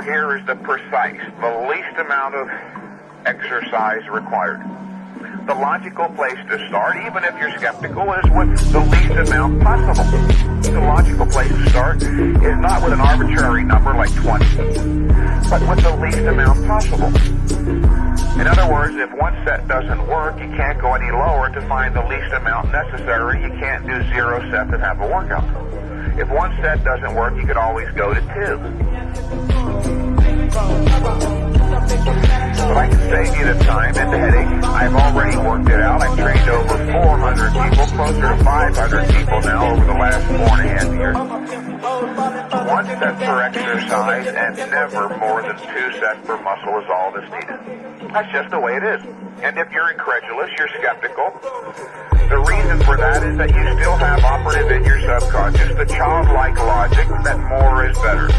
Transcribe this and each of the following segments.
here is the precise, the least amount of exercise required. The logical place to start, even if you're skeptical, is with the least amount possible. The logical place to start is not with an arbitrary number like 20, but with the least amount possible. In other words, if one set doesn't work, you can't go any lower to find the least amount necessary. You can't do 0 sets and have a workout. If one set doesn't work, you could always go to 2. But I can save you the time and the headache. I've already worked it out. I've trained over 400 people, closer to 500 people now over the last 4.5 years. 1 set per exercise and never more than 2 sets per muscle is all that's needed. That's just the way it is. And if you're incredulous, you're skeptical, the reason for that is that you still have operative in your subconscious the childlike logic that more is better.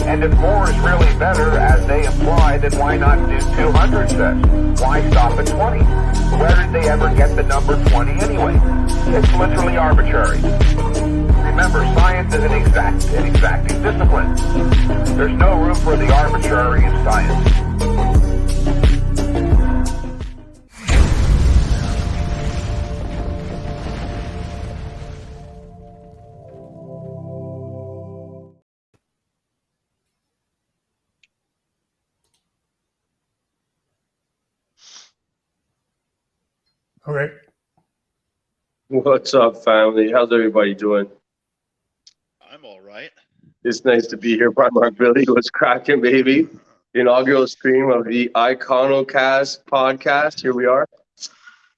And if more is really better, as they imply, then why not do 200 sets? Why stop at 20? Where did they ever get the number 20 anyway? It's literally arbitrary. Remember, science is an exacting discipline. There's no room for the arbitrary in science. Okay. What's up, family? How's everybody doing? I'm all right. It's nice to be here. Primarch Billy, what's cracking, baby? Inaugural stream of the IconoCast podcast. Here we are.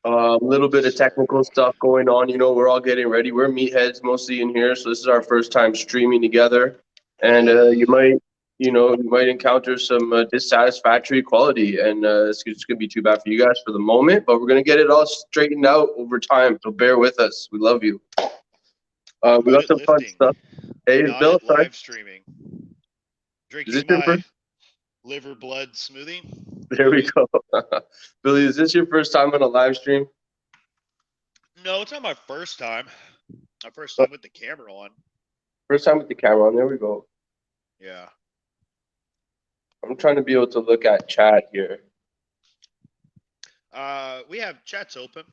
A little bit of technical stuff going on. You know, we're all getting ready. We're meatheads mostly in here, so this is our first time streaming together. And you might encounter some dissatisfactory quality, and it's just gonna be too bad for you guys for the moment. But we're gonna get it all straightened out over time. So bear with us. We love you. We got some fun stuff. Hey, Bill, live streaming. Drinking my first? liver blood smoothie. There we go. Billy, is this your first time on a live stream? No, it's not my first time. My first time with the camera on. First time with the camera on. There we go. Yeah. I'm trying to be able to look at chat here. We have chats open,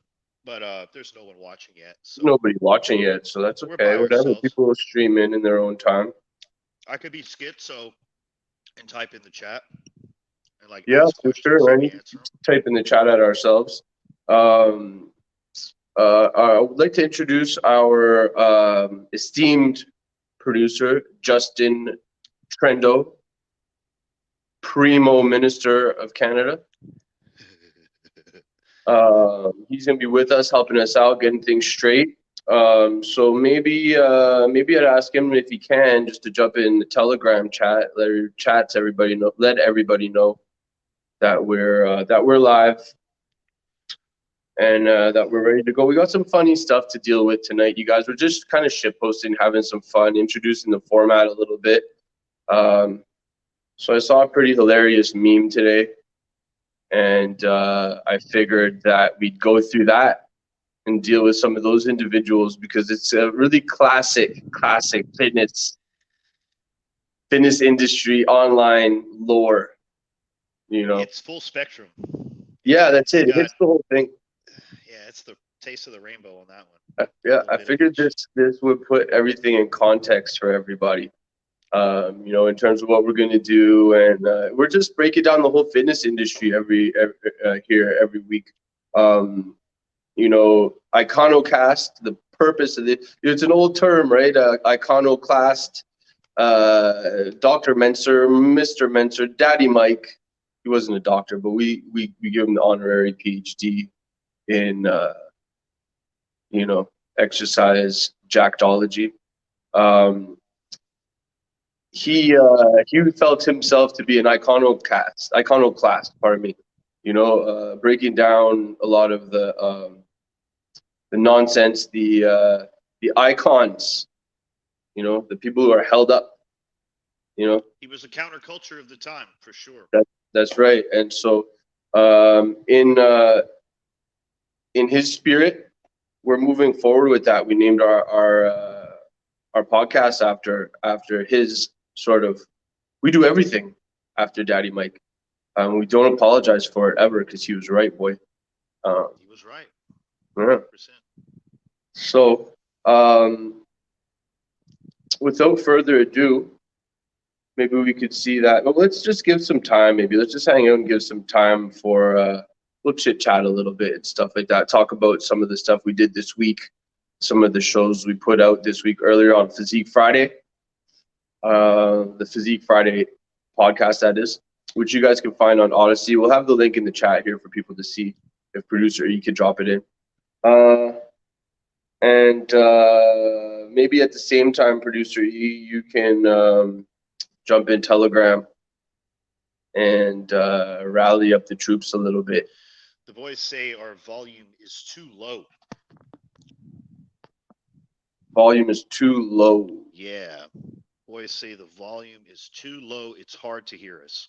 but there's no one watching yet. So nobody watching yet, so that's okay. Whatever, people will stream in their own time. I could be schizo and type in the chat. And yeah, for sure, man. Type in the chat at ourselves. I would like to introduce our esteemed producer, Justin Trendo, Primo Minister of Canada. He's gonna be with us, helping us out, getting things straight. So maybe I'd ask him if he can just to jump in the Telegram chat, let everybody know that we're live and that we're ready to go. We got some funny stuff to deal with tonight, you guys. We're just kind of shit posting, having some fun, introducing the format a little bit. So I saw a pretty hilarious meme today, and I figured that we'd go through that and deal with some of those individuals because it's a really classic fitness industry online lore. You know, it's full spectrum. Yeah, that's it. It's the whole thing. Yeah, it's the taste of the rainbow on that one. Yeah, I figured this would put everything in context for everybody. You know, in terms of what we're going to do, and we're just breaking down the whole fitness industry every week. You know, IconoCast, the purpose of it, it's an old term, right? Iconoclast, Dr. Menser, Mr. Menser, Daddy Mike. He wasn't a doctor, but we give him the honorary PhD in, you know, exercise jackdology. He felt himself to be an iconoclast, pardon me. You know, breaking down a lot of the nonsense, the icons, you know, the people who are held up, you know. He was a counterculture of the time, for sure. That's right. And so in his spirit, we're moving forward with that. We named our podcast after his sort of. We do everything after Daddy Mike. We don't apologize for it ever because he was right, boy. He was right. Yeah. 100%. So, without further ado, maybe we could see that. Well, let's just give some time. Maybe let's just hang out and give some time for we'll chit chat a little bit and stuff like that. Talk about some of the stuff we did this week, some of the shows we put out this week earlier on Physique Friday. The Physique Friday podcast, that is, which you guys can find on Odyssey. We'll have the link in the chat here for people to see if producer E could drop it in. And maybe at the same time, producer E, you can jump in Telegram and rally up the troops a little bit. The boys say our volume is too low. Volume is too low. Yeah. Boys say the volume is too low. It's hard to hear us.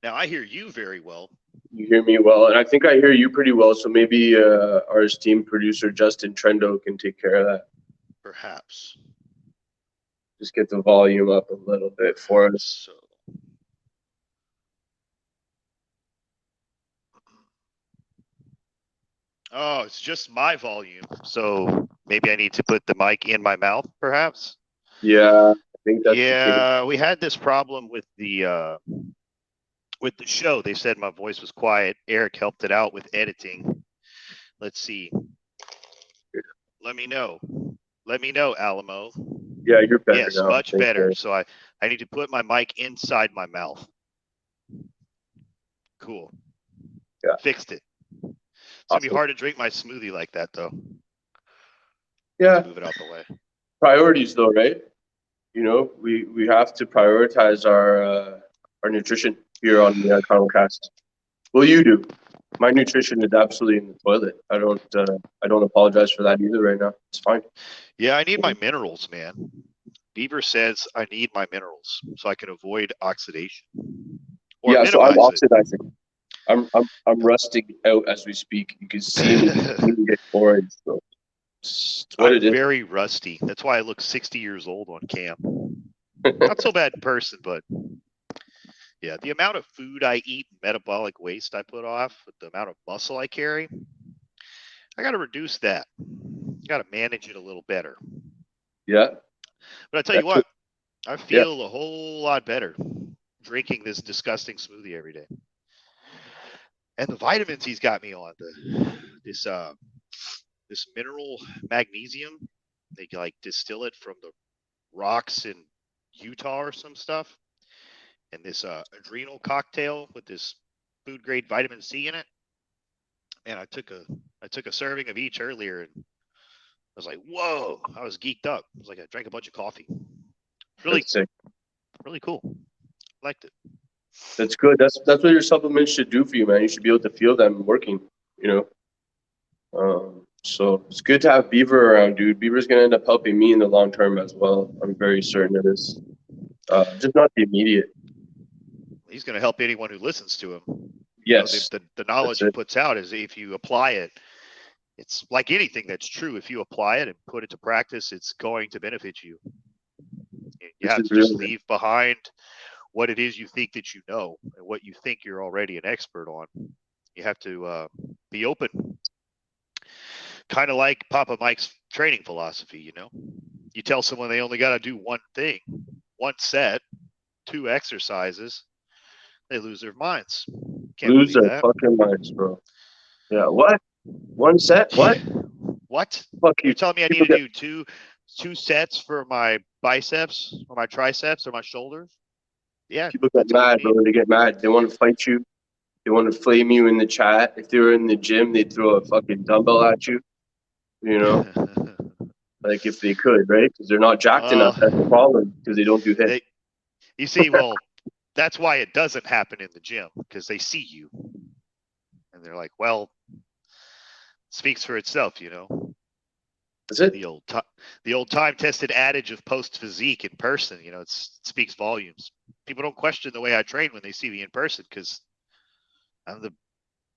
Now, I hear you very well. You hear me well, and I think I hear you pretty well, so maybe our esteemed producer, Justin Trendo, can take care of that. Perhaps. Just get the volume up a little bit for us. So. Oh, it's just my volume. So maybe I need to put the mic in my mouth, perhaps? Yeah, I think that's the case. Yeah, we had this problem with the show. They said my voice was quiet. Eric helped it out with editing. Let's see. Let me know. Let me know, Alamo. Yeah, you're better yes, now. much better. So I need to put my mic inside my mouth. Cool. Yeah. Fixed it. It's going to be hard to drink my smoothie like that, though. Yeah. Move it out the way. Priorities, though, right? You know, we have to prioritize our nutrition here on the IconoCast. Well, you do. My nutrition is absolutely in the toilet. I don't apologize for that either right now. It's fine. Yeah, I need my minerals, man. Beaver says I need my minerals so I can avoid oxidation. Or yeah, so I'm minimize it. oxidizing. I'm rusting out as we speak. You can see me get orange. So it's what I'm it is. very rusty. That's why I look 60 years old on cam. Not so bad in person, but yeah, the amount of food I eat, metabolic waste I put off, with the amount of muscle I carry, I got to reduce that. Got to manage it a little better. Yeah. But I tell you what, I feel a whole lot better drinking this disgusting smoothie every day. And the vitamins he's got me on, this mineral magnesium, they like distill it from the rocks in Utah or some stuff. And this adrenal cocktail with this food grade vitamin C in it. Man, I took a serving of each earlier and I was like, whoa, I was geeked up. It was like I drank a bunch of coffee. Really sick. Really cool. Liked it. That's good. That's what your supplements should do for you, man. You should be able to feel them working, you know. So it's good to have Beaver around, dude. Beaver's gonna end up helping me in the long term as well. I'm very certain of this. Just not the immediate. He's going to help anyone who listens to him. Yes. You know, the knowledge he puts out is if you apply it, it's like anything that's true. If you apply it and put it to practice, it's going to benefit you. You have to just leave behind what it is you think that you know and what you think you're already an expert on. You have to be open. Kind of like Papa Mike's training philosophy, you know. You tell someone they only got to do one thing, one set, 2 exercises, they lose their minds. Can't lose their that. fucking minds, bro. Yeah, what? 1 set? What? What? Fuck you. You're telling me I need to do two sets for my biceps or my triceps or my shoulders? Yeah. People get mad, bro. They get mad. They want to fight you. They want to flame you in the chat. If they were in the gym, they'd throw a fucking dumbbell at you. You know? Like if they could, right? Because they're not jacked enough. That's the problem. Because they don't do HIIT. You see, well, that's why it doesn't happen in the gym, because they see you. And they're like, well, speaks for itself, you know. That's it. The old time-tested adage of post-physique in person, you know, it speaks volumes. People don't question the way I train when they see me in person because I'm the,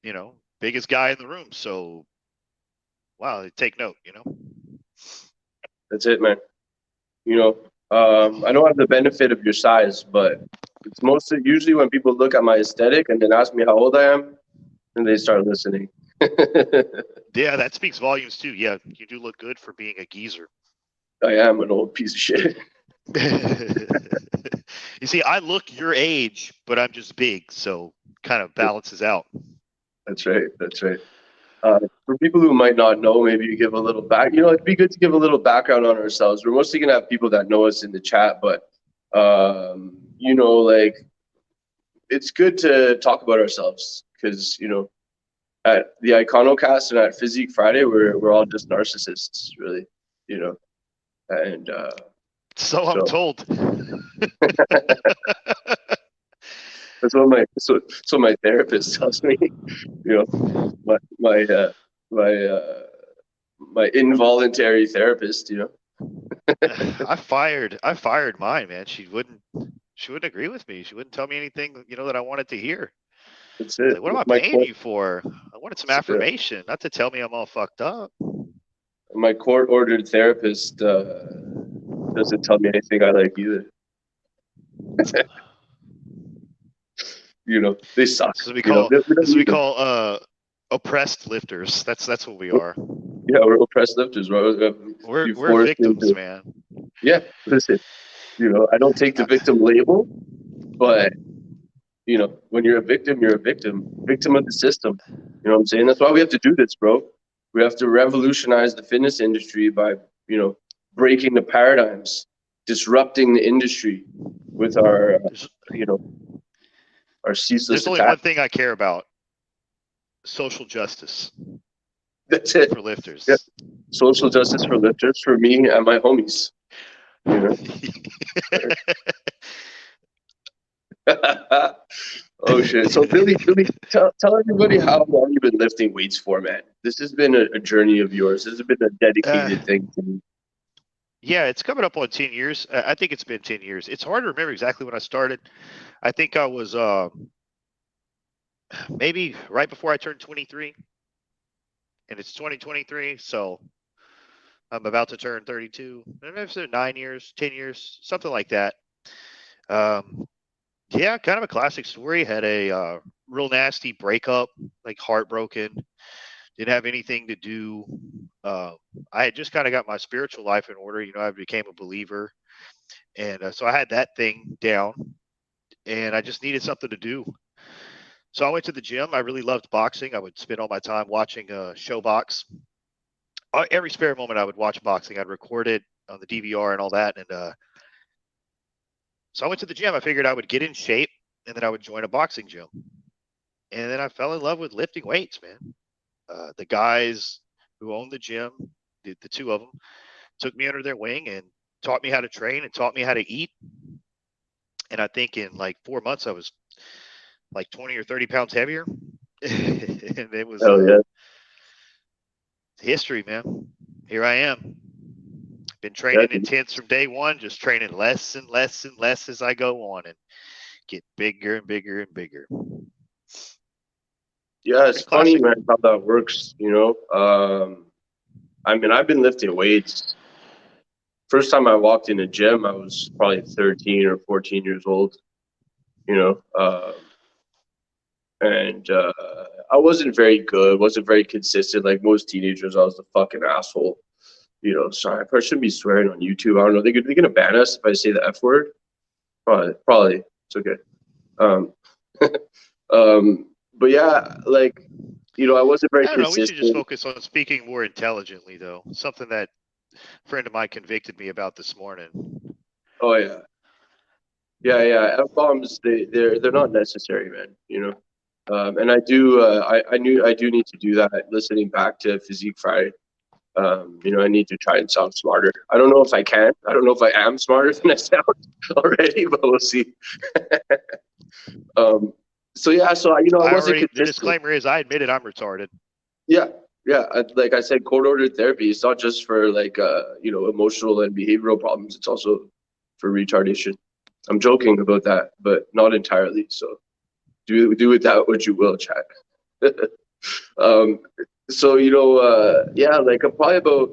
you know, biggest guy in the room. So wow, take note, you know. That's it, man. You know, I don't have the benefit of your size, but it's mostly usually when people look at my aesthetic and then ask me how old I am, and they start listening. Yeah, that speaks volumes too. Yeah, you do look good for being a geezer. I am an old piece of shit. You see, I look your age, but I'm just big, so kind of balances out. That's right. That's right. For people who might not know, maybe you give a little back. You know, it'd be good to give a little background on ourselves. We're mostly gonna have people that know us in the chat, but you know, like it's good to talk about ourselves because you know, at the IconoCast and at Physique Friday, we're all just narcissists, really. You know, and So I'm told. that's what my therapist tells me. You know, my involuntary therapist. You know. I fired mine, man. She wouldn't agree with me. She wouldn't tell me anything, you know, that I wanted to hear. That's it. Like, what am I paying you for? I wanted some affirmation, not to tell me I'm all fucked up. My court-ordered therapist doesn't tell me anything I like either. You know, they suck. This is we call oppressed lifters. That's what we are. Yeah, we're oppressed lifters. We're victims, man. Yeah, listen. You know, I don't take the victim label, but you know, when you're a victim of the system. You know what I'm saying? That's why we have to do this, bro. We have to revolutionize the fitness industry by, you know, breaking the paradigms, disrupting the industry with our, you know, our ceaseless There's only one thing I care about: social justice. That's it. For lifters. Yeah. Social justice for lifters, for me and my homies. You know? Oh shit! So Billy, tell everybody how long you've been lifting weights for, man. This has been a journey of yours. This has been a dedicated thing to me. Yeah, it's coming up on 10 years. I think it's been 10 years. It's hard to remember exactly when I started. I think I was maybe right before I turned 23, and it's 2023, so I'm about to turn 32. And I've said 9 years, 10 years, something like that. Yeah, kind of a classic story. Had a real nasty breakup, like heartbroken. Didn't have anything to do. I had just kind of got my spiritual life in order. You know, I became a believer. And so I had that thing down, and I just needed something to do. So I went to the gym. I really loved boxing. I would spend all my time watching show box. Every spare moment I would watch boxing. I'd record it on the DVR and all that. And so I went to the gym. I figured I would get in shape, and then I would join a boxing gym. And then I fell in love with lifting weights, man. The guys who owned the gym, the two of them, took me under their wing and taught me how to train and taught me how to eat. And I think in like 4 months, I was like 20 or 30 pounds heavier. And it was history, man. Here I am. Been training intense from day one, just training less and less and less as I go on and get bigger and bigger and bigger. Yeah, it's funny, man, how that works, you know. I mean, I've been lifting weights. First time I walked in a gym, I was probably 13 or 14 years old, you know. And I wasn't very good, wasn't very consistent. Like most teenagers, I was the fucking asshole. You know, sorry, I probably shouldn't be swearing on YouTube. I don't know. They're gonna ban us if I say the F word. Probably. It's okay. But yeah, like, you know, I wasn't very consistent. We should just focus on speaking more intelligently, though. Something that a friend of mine convicted me about this morning. Oh yeah. Yeah. F-bombs, they're not necessary, man. You know. And I do I do need to do that. Listening back to Physique Friday. You know, I need to try and sound smarter. I don't know if I can. I don't know if I am smarter than I sound already, but we'll see. So yeah, so you know, the disclaimer is I admitted I'm retarded. Yeah. Like I said, court-ordered therapy. It's not just for like you know, emotional and behavioral problems. It's also for retardation. I'm joking about that, but not entirely. So do with that what you will, chat. So, like probably about,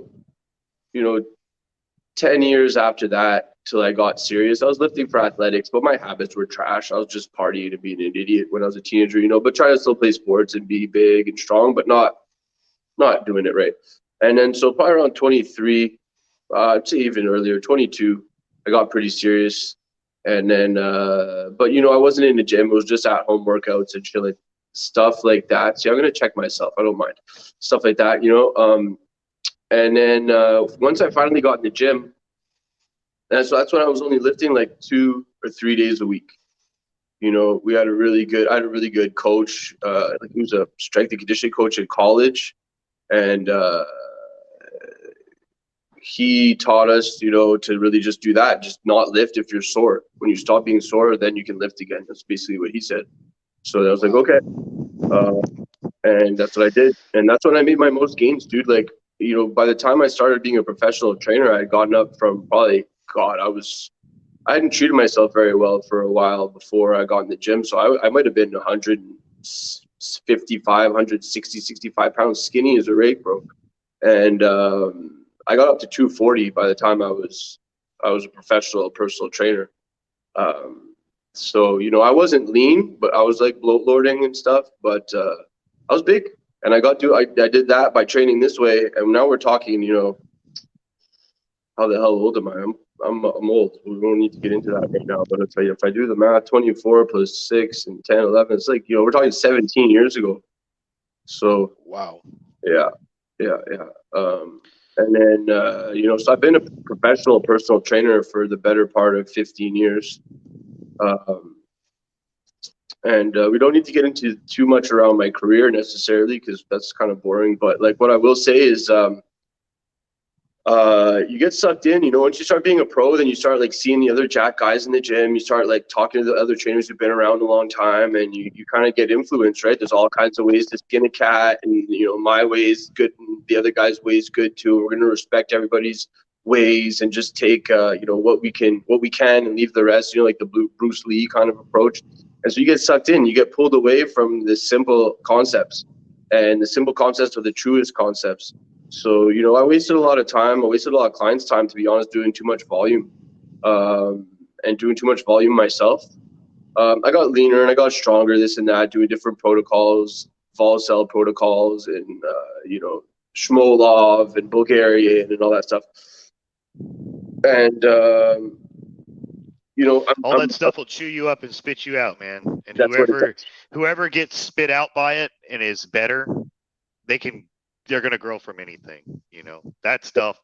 10 years after that till I got serious. I was lifting for athletics, but my habits were trash. I was just partying and being an idiot when I was a teenager, but trying to still play sports and be big and strong, but not doing it right. And then so probably around 23, I'd say even earlier, 22, I got pretty serious. And then, but I wasn't in the gym. It was just at home workouts and shit, like stuff like that. See, I'm gonna check myself. I don't mind stuff like that, And then once I finally got in the gym, and so that's when I was only lifting like 2 or 3 days a week. I had a really good coach. Like he was a strength and conditioning coach in college, and he taught us, to really just do that, just not lift if you're sore. When you stop being sore, then you can lift again. That's basically what he said. So I was like, okay, and that's what I did, and that's when I made my most gains, dude. Like, by the time I started being a professional trainer, I had gotten up from probably, I hadn't treated myself very well for a while before I got in the gym. So I might have been 155, 160, 65 pounds skinny as a rake, bro. And I got up to 240 by the time I was a professional personal trainer. So, I wasn't lean, but I was like bloat lording and stuff, but I was big. And I did that by training this way. And now we're talking, how the hell old am I? I'm old. We don't need to get into that right now. But I'll tell you, if I do the math, 24 plus 6 and 10, 11, it's like, we're talking 17 years ago. So, wow. Yeah. And then, so I've been a professional personal trainer for the better part of 15 years. And we don't need to get into too much around my career necessarily, because that's kind of boring. But like what I will say is, you get sucked in, once you start being a pro, then you start like seeing the other jack guys in the gym. You start like talking to the other trainers who've been around a long time, and you kind of get influenced, right? There's all kinds of ways to skin a cat, and my way is good and the other guy's way is good too. We're going to respect everybody's ways and just take what we can and leave the rest, like the Bruce Lee kind of approach. And so you get sucked in, you get pulled away from the simple concepts, and the simple concepts are the truest concepts. So, I wasted a lot of time. I wasted a lot of clients' time, to be honest, doing too much volume and doing too much volume myself. I got leaner and I got stronger, this and that, doing different protocols, vol cell protocols, and, Shmolov and Bulgarian and all that stuff. And, all that stuff will chew you up and spit you out, man. And whoever gets spit out by it and is better, they're going to grow from anything, that stuff.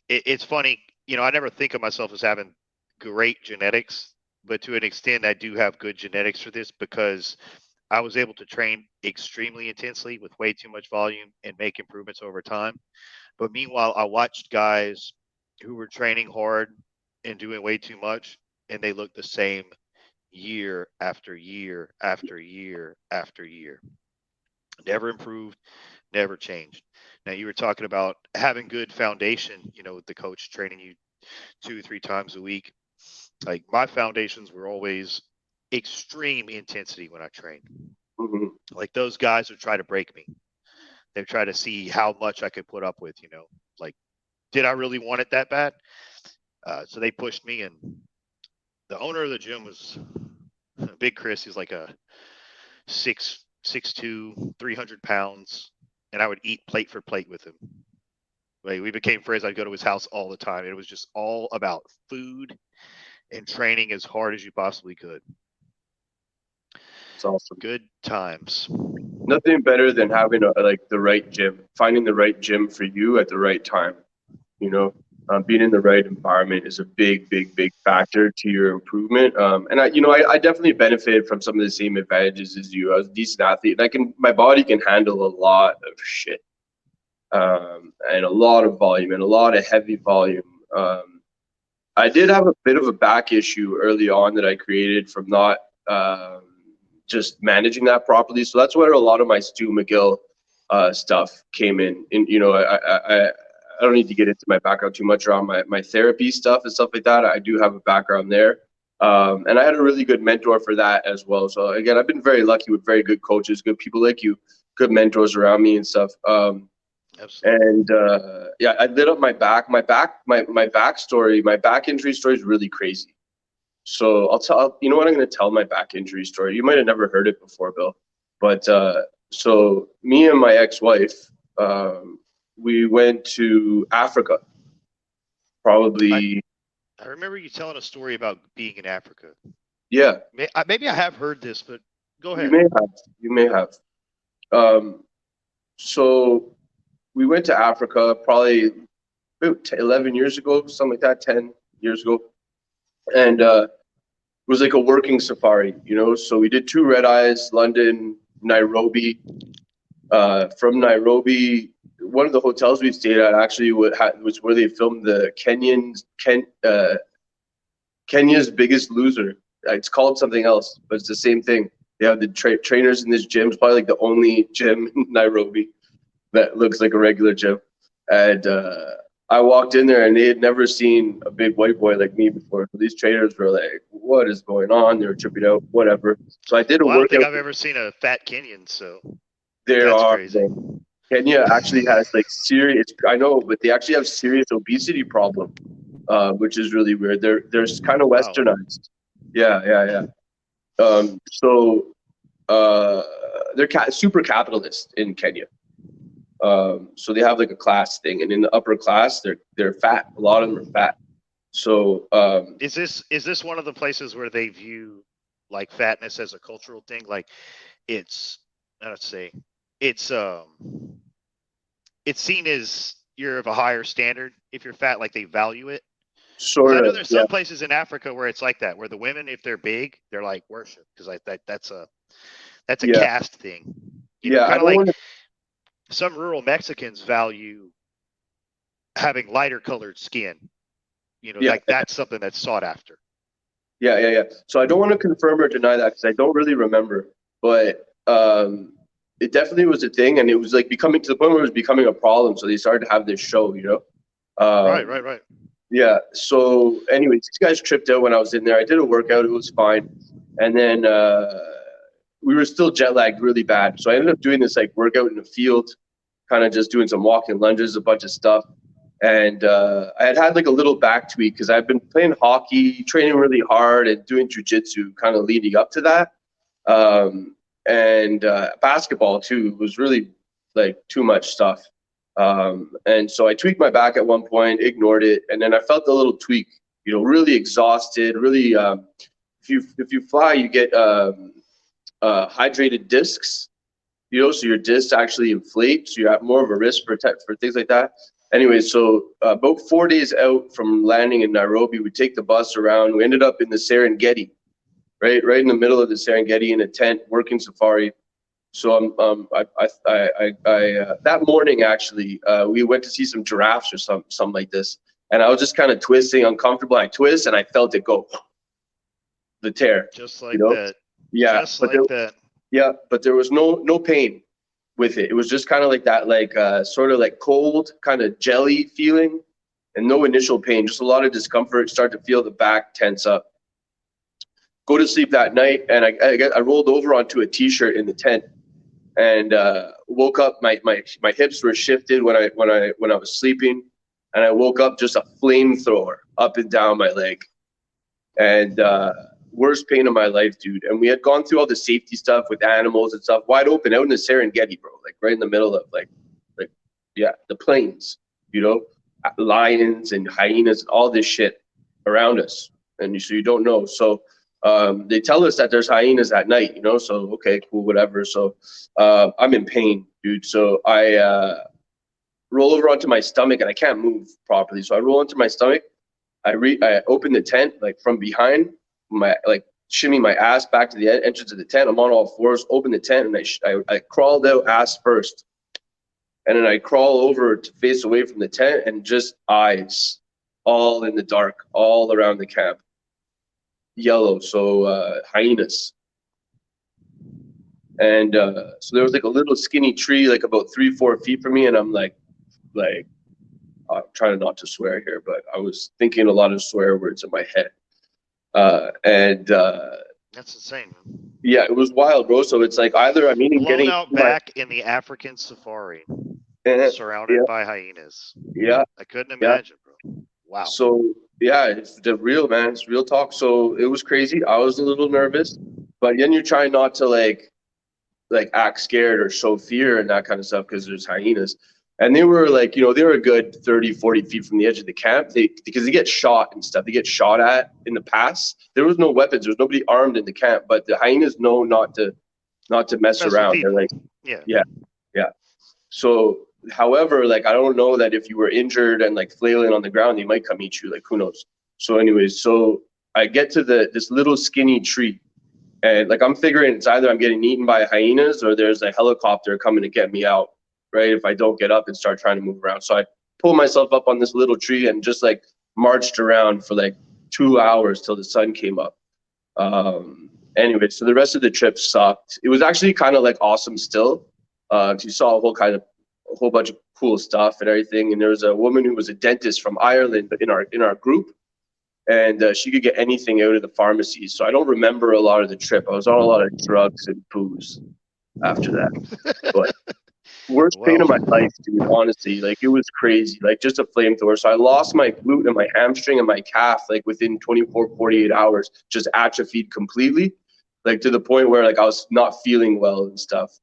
It's funny, I never think of myself as having great genetics, but to an extent I do have good genetics for this, because I was able to train extremely intensely with way too much volume and make improvements over time. But meanwhile, I watched guys who were training hard and doing way too much, and they looked the same year after year after year after year. Never improved, never changed. Now, you were talking about having good foundation, with the coach training you 2-3 times a week. Like, my foundations were always extreme intensity when I trained. Mm-hmm. Like, those guys would try to break me. They'd try to see how much I could put up with, like, did I really want it that bad? So they pushed me, and the owner of the gym was Big Chris. He's like a 6'2", 300 pounds, and I would eat plate for plate with him. Like, we became friends. I'd go to his house all the time. It was just all about food and training as hard as you possibly could. It's awesome. Good times. Nothing better than having the right gym, finding the right gym for you at the right time. Being in the right environment is a big, big, big factor to your improvement. And I definitely benefited from some of the same advantages as you. I was a decent athlete, and my body can handle a lot of shit, and a lot of volume and a lot of heavy volume. I did have a bit of a back issue early on that I created from not just managing that properly. So that's where a lot of my Stu McGill stuff came in. And I don't need to get into my background too much around my therapy stuff and stuff like that. I do have a background there. And I had a really good mentor for that as well. So again, I've been very lucky with very good coaches, good people like you, good mentors around me and stuff. Absolutely. And yeah, I lit up my back. My backstory, my back injury story is really crazy. So you know what, I'm going to tell my back injury story. You might have never heard it before, Bill. But so me and my ex-wife, we went to Africa. Probably. I remember you telling a story about being in Africa. Yeah. Maybe I have heard this, but go ahead. You may have. So we went to Africa probably about 11 years ago, something like that, 10 years ago. And it was like a working safari, you know? So we did 2 red eyes, London, Nairobi. From Nairobi, one of the hotels we stayed at actually was where they filmed the Kenya's Biggest Loser. It's called something else, but it's the same thing. They have the trainers in this gym. It's probably like the only gym in Nairobi that looks like a regular gym. And I walked in there and they had never seen a big white boy like me before. So these trainers were like, what is going on? They were tripping out, whatever. So I did a workout. I don't think I've ever seen a fat Kenyan, so that's crazy. Kenya actually has like serious, I know, but they actually have serious obesity problem, which is really weird. They're kind of westernized. Yeah. So they're super capitalist in Kenya. So they have like a class thing, and in the upper class, they're fat. A lot of them are fat. So is this one of the places where they view like fatness as a cultural thing? Like it's seen as you're of a higher standard if you're fat, like they value it. Sort of. I know there's some places in Africa where it's like that, where the women, if they're big, they're like worship, because that's a caste thing. You know, kind of like some rural Mexicans value having lighter colored skin. You know, like that's something that's sought after. Yeah. So I don't want to confirm or deny that because I don't really remember, but it definitely was a thing, and it was like becoming to the point where it was becoming a problem. So they started to have this show, you know. Right. Yeah. So anyways, these guys tripped out when I was in there. I did a workout. It was fine. And then we were still jet lagged really bad. So I ended up doing this like workout in the field, kind of just doing some walking lunges, a bunch of stuff. And I had like a little back tweak because I've been playing hockey, training really hard, and doing jujitsu kind of leading up to that. And basketball too was really like too much stuff. And so I tweaked my back at one point, ignored it, and then I felt a little tweak, you know, really exhausted, really, if you fly, you get hydrated discs, you know, so your discs actually inflate, so you have more of a risk for things like that. Anyway, so about 4 days out from landing in Nairobi, we take the bus around. We ended up in the Serengeti, right in the middle of the Serengeti in a tent, working safari. So that morning actually, we went to see some giraffes or something like this, and I was just kind of twisting, uncomfortable. I twist and I felt it go, the tear, just like, you know? That. Yeah, just like that. Yeah, but there was no pain with it. It was just kind of like that, like sort of like cold, kind of jelly feeling, and no initial pain, just a lot of discomfort. Start to feel the back tense up. Go to sleep that night, and I rolled over onto a t-shirt in the tent. And woke up. My hips were shifted when I was sleeping, and I woke up just a flamethrower up and down my leg, and worst pain of my life, dude. And we had gone through all the safety stuff with animals and stuff, wide open out in the Serengeti, bro, like right in the middle of like the plains, you know, lions and hyenas and all this shit around us, and so you don't know. So they tell us that there's hyenas at night, you know, so okay, cool, whatever. So I'm in pain, dude. So I roll over onto my stomach, and I can't move properly. So I roll into my stomach. I open the tent like from behind, shimmy my ass back to the entrance of the tent. I'm on all fours, open the tent, and I crawled out ass first. And then I crawl over to face away from the tent, and just eyes all in the dark, all around the camp. Yellow, so hyenas. And so there was like a little skinny tree, like about 3-4 feet from me, and I'm like I'm trying not to swear here, but I was thinking a lot of swear words in my head. And That's insane, man. Yeah, it was wild, bro. So it's like either I'm eating, Blown getting out my, back in the African safari, surrounded yeah, by hyenas. yeah, I couldn't yeah. imagine, bro. Wow. So yeah, it's the real man. It's real talk. So it was crazy. I was a little nervous, but then you try not to like act scared or show fear and that kind of stuff because there's hyenas. And they were like, they were a good 30, 40 feet from the edge of the camp. Because they get shot and stuff. They get shot at in the past. There was no weapons. There was nobody armed in the camp. But the hyenas know not to mess Mess with around. They're people. like, Yeah. yeah, yeah. So, however, like I don't know that if you were injured and like flailing on the ground, they might come eat you. Like who knows? So, anyways, so I get to this little skinny tree, and like I'm figuring it's either I'm getting eaten by hyenas or there's a helicopter coming to get me out, right? If I don't get up and start trying to move around. So I pulled myself up on this little tree and just like marched around for like 2 hours till the sun came up. Anyway, so the rest of the trip sucked. It was actually kind of like awesome still. You saw a whole bunch of cool stuff and everything. And there was a woman who was a dentist from Ireland in our group, and she could get anything out of the pharmacy. So I don't remember a lot of the trip. I was on a lot of drugs and booze after that. But worst pain of my life, dude, honestly. Like it was crazy. Like just a flamethrower. So I lost my glute and my hamstring and my calf like within 24, 48 hours, just atrophied completely. Like to the point where like I was not feeling well and stuff.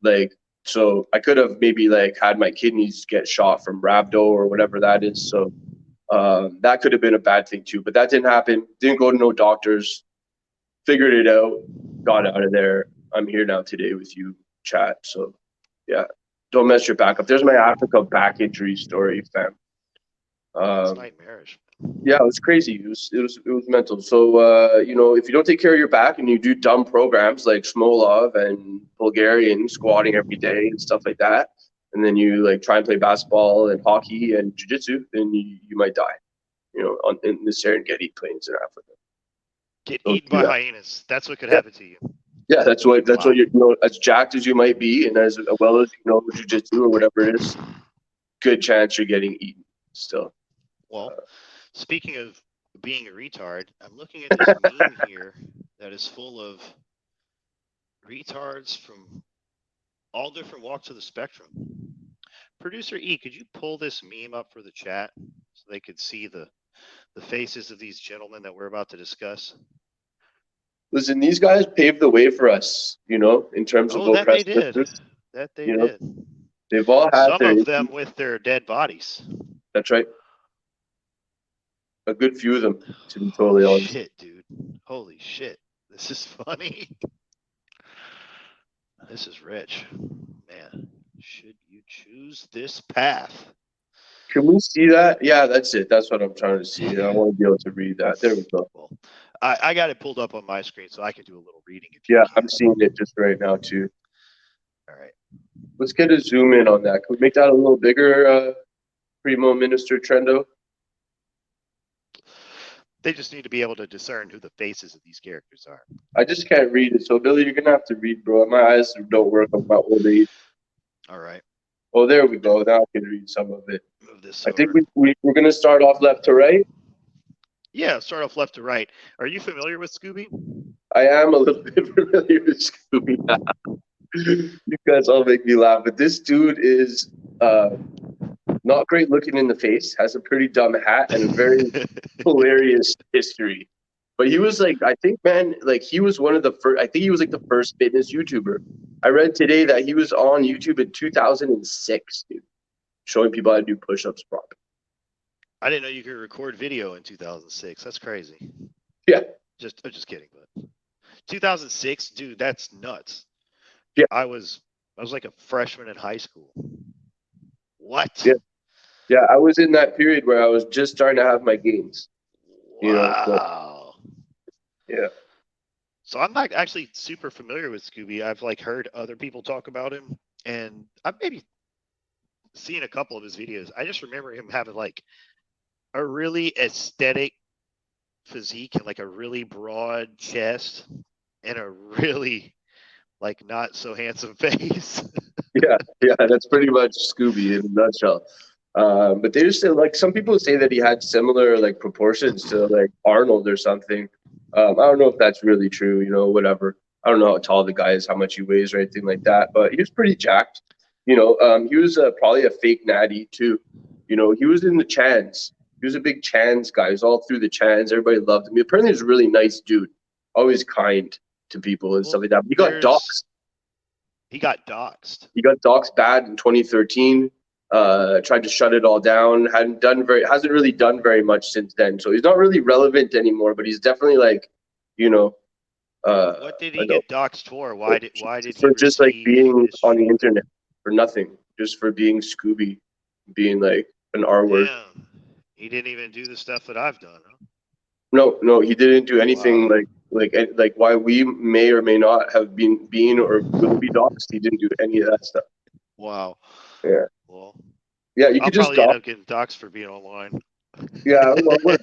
Like so I could have maybe like had my kidneys get shot from rhabdo or whatever that is. So that could have been a bad thing too, but that didn't happen. Didn't go to no doctors. Figured it out. Got out of there. I'm here now today with you, chat. So, yeah, don't mess your back up. There's my Africa back injury story, fam. It's nightmarish. Yeah, it was crazy. It was mental. So, if you don't take care of your back and you do dumb programs like Smolov and Bulgarian squatting every day and stuff like that, and then you like try and play basketball and hockey and jiu-jitsu, then you might die, in the Serengeti plains in Africa. Get eaten by hyenas. That's what could happen to you. Yeah, that's what you're, as jacked as you might be and as well as, jiu-jitsu or whatever it is, good chance you're getting eaten still. Well, speaking of being a retard, I'm looking at this meme here that is full of retards from all different walks of the spectrum. Producer E, could you pull this meme up for the chat so they could see the faces of these gentlemen that we're about to discuss? Listen, these guys paved the way for us, in terms of that they oppressed did. That they did. They've all had some of them with their dead bodies. That's right. A good few of them, to be totally honest. Shit, dude. Holy shit. This is funny. This is rich. Man, should you choose this path? Can we see that? Yeah, that's it. That's what I'm trying to see. I want to be able to read that. There we go. Well, I got it pulled up on my screen so I can do a little reading. I'm seeing it just right now too. All right. Let's get a zoom in on that. Can we make that a little bigger, Primo Minister Trendo? They just need to be able to discern who the faces of these characters are. I just can't read it. So, Billy, you're going to have to read, bro. My eyes don't work on my old age. All right. Oh, there we go. Now I can read some of it. Move this I over. think we're going to start off left to right. Yeah, start off left to right. Are you familiar with Scooby? I am a little bit familiar with Scooby now. You guys all make me laugh. But this dude is not great looking in the face, has a pretty dumb hat, and a very hilarious history. But he was like, I think, man, like he was one of the first, I think he was like the first fitness YouTuber. I read today that he was on YouTube in 2006, dude, showing people how to do push-ups properly. I didn't know you could record video in 2006. That's crazy. Yeah. I'm just kidding, but 2006, dude, that's nuts. Yeah. I was like a freshman in high school. What? Yeah. Yeah, I was in that period where I was just starting to have my gains. Wow. Yeah. So I'm not actually super familiar with Scooby. I've like heard other people talk about him, and I've maybe seen a couple of his videos. I just remember him having like a really aesthetic physique and like a really broad chest and a really like not so handsome face. Yeah, that's pretty much Scooby in a nutshell. But they just say, like, some people say that he had similar like proportions to like Arnold or something. I don't know if that's really true, you know, whatever. I don't know how tall the guy is, how much he weighs or anything like that, but he was pretty jacked. You know, he was probably a fake natty too. You know, he was in the Chans. He was a big Chans guy. He was all through the Chans. Everybody loved him. Apparently, he was a really nice dude, always kind to people and stuff like that. But he got doxxed. He got doxxed. He got doxxed bad in 2013. Tried to shut it all down. Hasn't really done very much since then. So he's not really relevant anymore. But he's definitely like, you know, what did he get doxxed for? Why did for he just like being his on the internet for nothing, just for being Scooby, being like an R word. Damn. He didn't even do the stuff that I've done. Huh? No, he didn't do anything like why we may or may not have been or will be doxxed. He didn't do any of that stuff. Wow. Yeah. Well, yeah, you I'll could just probably end up getting doxxed for being online. Yeah, well,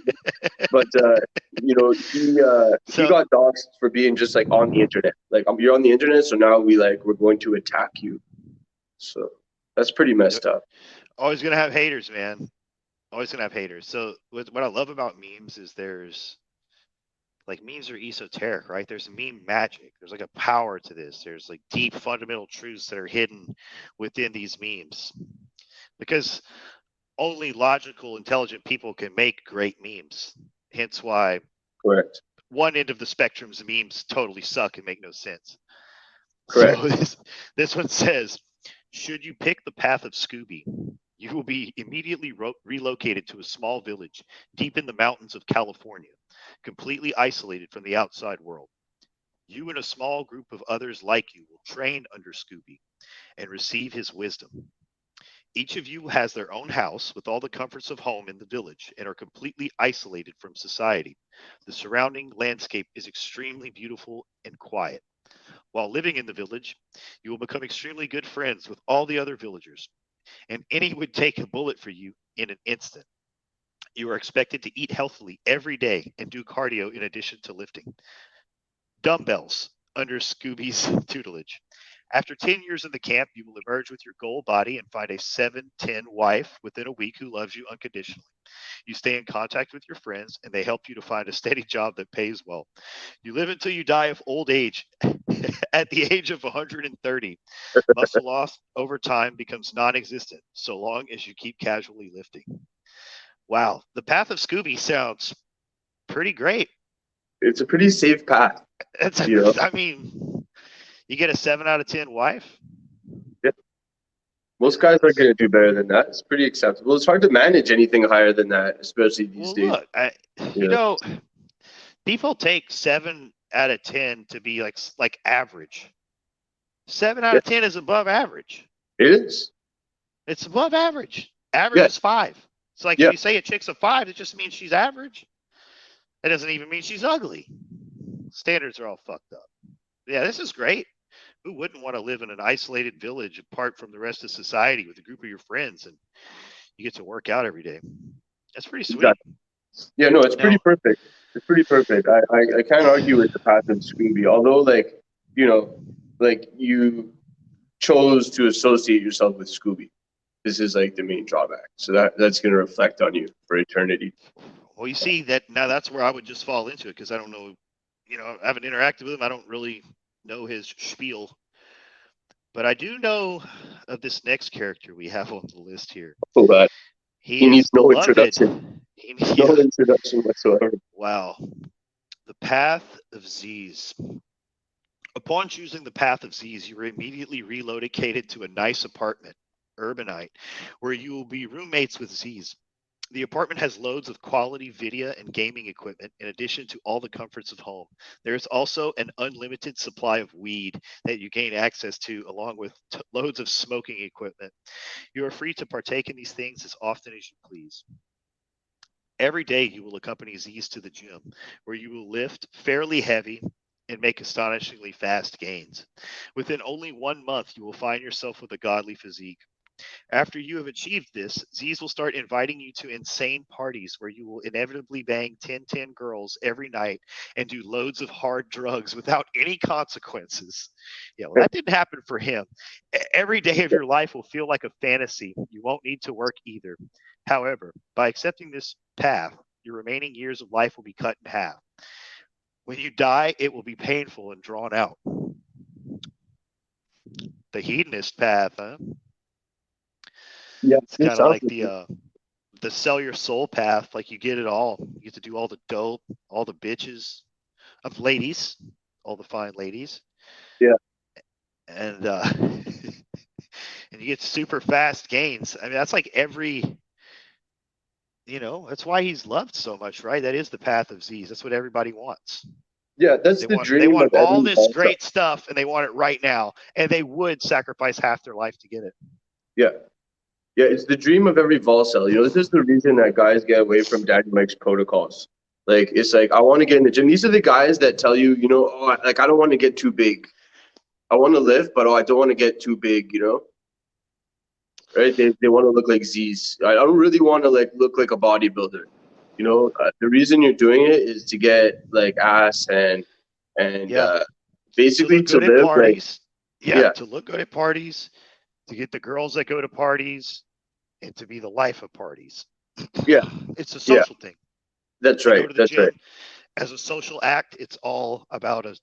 but you know, he got doxxed for being just like on the internet. Like you're on the internet, so now we're going to attack you. So that's pretty messed up. Always gonna have haters, man. Always gonna have haters. So what I love about memes is there's like memes are esoteric, right? There's meme magic. There's like a power to this. There's like deep fundamental truths that are hidden within these memes. Because only logical, intelligent people can make great memes. Hence why Correct. one end of the spectrum's memes totally suck and make no sense. Correct. So this one says, should you pick the path of Scooby, you will be immediately relocated to a small village deep in the mountains of California, completely isolated from the outside world. You and a small group of others like you will train under Scooby and receive his wisdom. Each of you has their own house with all the comforts of home in the village and are completely isolated from society. The surrounding landscape is extremely beautiful and quiet. While living in the village, you will become extremely good friends with all the other villagers, and any would take a bullet for you in an instant. You are expected to eat healthily every day and do cardio in addition to lifting. Dumbbells under Scooby's tutelage. After 10 years in the camp, you will emerge with your goal body and find a 7'10" wife within a week who loves you unconditionally. You stay in contact with your friends, and they help you to find a steady job that pays well. You live until you die of old age. At the age of 130, muscle loss over time becomes non-existent, so long as you keep casually lifting. Wow, the path of Scooby sounds pretty great. It's a pretty safe path. I mean, you get a 7 out of 10 wife. Yeah. Most guys are going to do better than that. It's pretty acceptable. It's hard to manage anything higher than that, especially these days. Look, you know, people take 7 out of 10 to be like average. 7 out of 10 is above average. It is. It's above average. Average is 5. It's like if you say a chick's a 5, it just means she's average. It doesn't even mean she's ugly. Standards are all fucked up. Yeah, this is great. Who wouldn't want to live in an isolated village apart from the rest of society with a group of your friends, and you get to work out every day? That's pretty sweet. Exactly. Yeah, no, it's pretty perfect. It's pretty perfect. I can't argue with the path of Scooby, although you chose to associate yourself with Scooby. This is like the main drawback. So that's going to reflect on you for eternity. Well, you see that now that's where I would just fall into it because I don't know, I haven't interacted with him. I don't really know his spiel. But I do know of this next character we have on the list here. Oh, God. He needs no introduction. No introduction whatsoever. Wow. The path of Zyzz. Upon choosing the path of Zyzz, you are immediately relocated to a nice apartment, Urbanite, where you will be roommates with Zyzz. The apartment has loads of quality video and gaming equipment in addition to all the comforts of home. There is also an unlimited supply of weed that you gain access to, along with loads of smoking equipment. You are free to partake in these things as often as you please. Every day you will accompany Zyzz to the gym, where you will lift fairly heavy and make astonishingly fast gains. Within only 1 month, you will find yourself with a godly physique. After you have achieved this, Zyzz will start inviting you to insane parties where you will inevitably bang 10 girls every night and do loads of hard drugs without any consequences. Yeah, well, that didn't happen for him. Every day of your life will feel like a fantasy. You won't need to work either. However, by accepting this path, your remaining years of life will be cut in half. When you die, it will be painful and drawn out. The hedonist path, huh? Yeah, It's it kind of sounds like the sell your soul path. Like you get it all. You get to do all the dope, all the bitches of ladies, all the fine ladies. Yeah. And and you get super fast gains. I mean, that's like every. That's why he's loved so much, right? That is the path of Zyzz. That's what everybody wants. Yeah, that's They the want dream of all every this vault. great stuff, and they want it right now, and they would sacrifice half their life to get it. Yeah. Yeah, it's the dream of every vol cell. This is the reason that guys get away from Daddy Mike's protocols. Like, it's like, I want to get in the gym. These are the guys that tell you, oh, like, I don't want to get too big. I want to lift, but I don't want to get too big, Right? They want to look like Zyzz. I don't really want to, like, look like a bodybuilder. The reason you're doing it is to get, like, ass and basically to look good at live, like, parties. Yeah, to look good at parties, to get the girls that go to parties, and to be the life of parties. Yeah. It's a social thing. That's You right. go to the That's gym right. as a social act. It's all about It's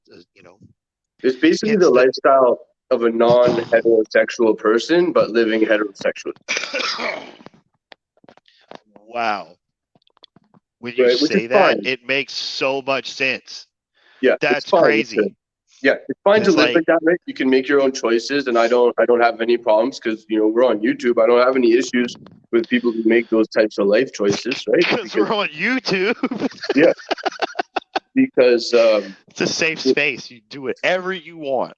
basically the lifestyle of a non-heterosexual person, but living heterosexually. Wow. When you Right, which say is that, fine. it makes so much sense. Yeah, That's it's fine. crazy. Yeah, it's fine to It's live like that, right? You can make your own choices, and I don't have any problems because we're on YouTube. I don't have any issues with people who make those types of life choices, right? Because we're on YouTube. Yeah, because It's a safe space. You do whatever you want.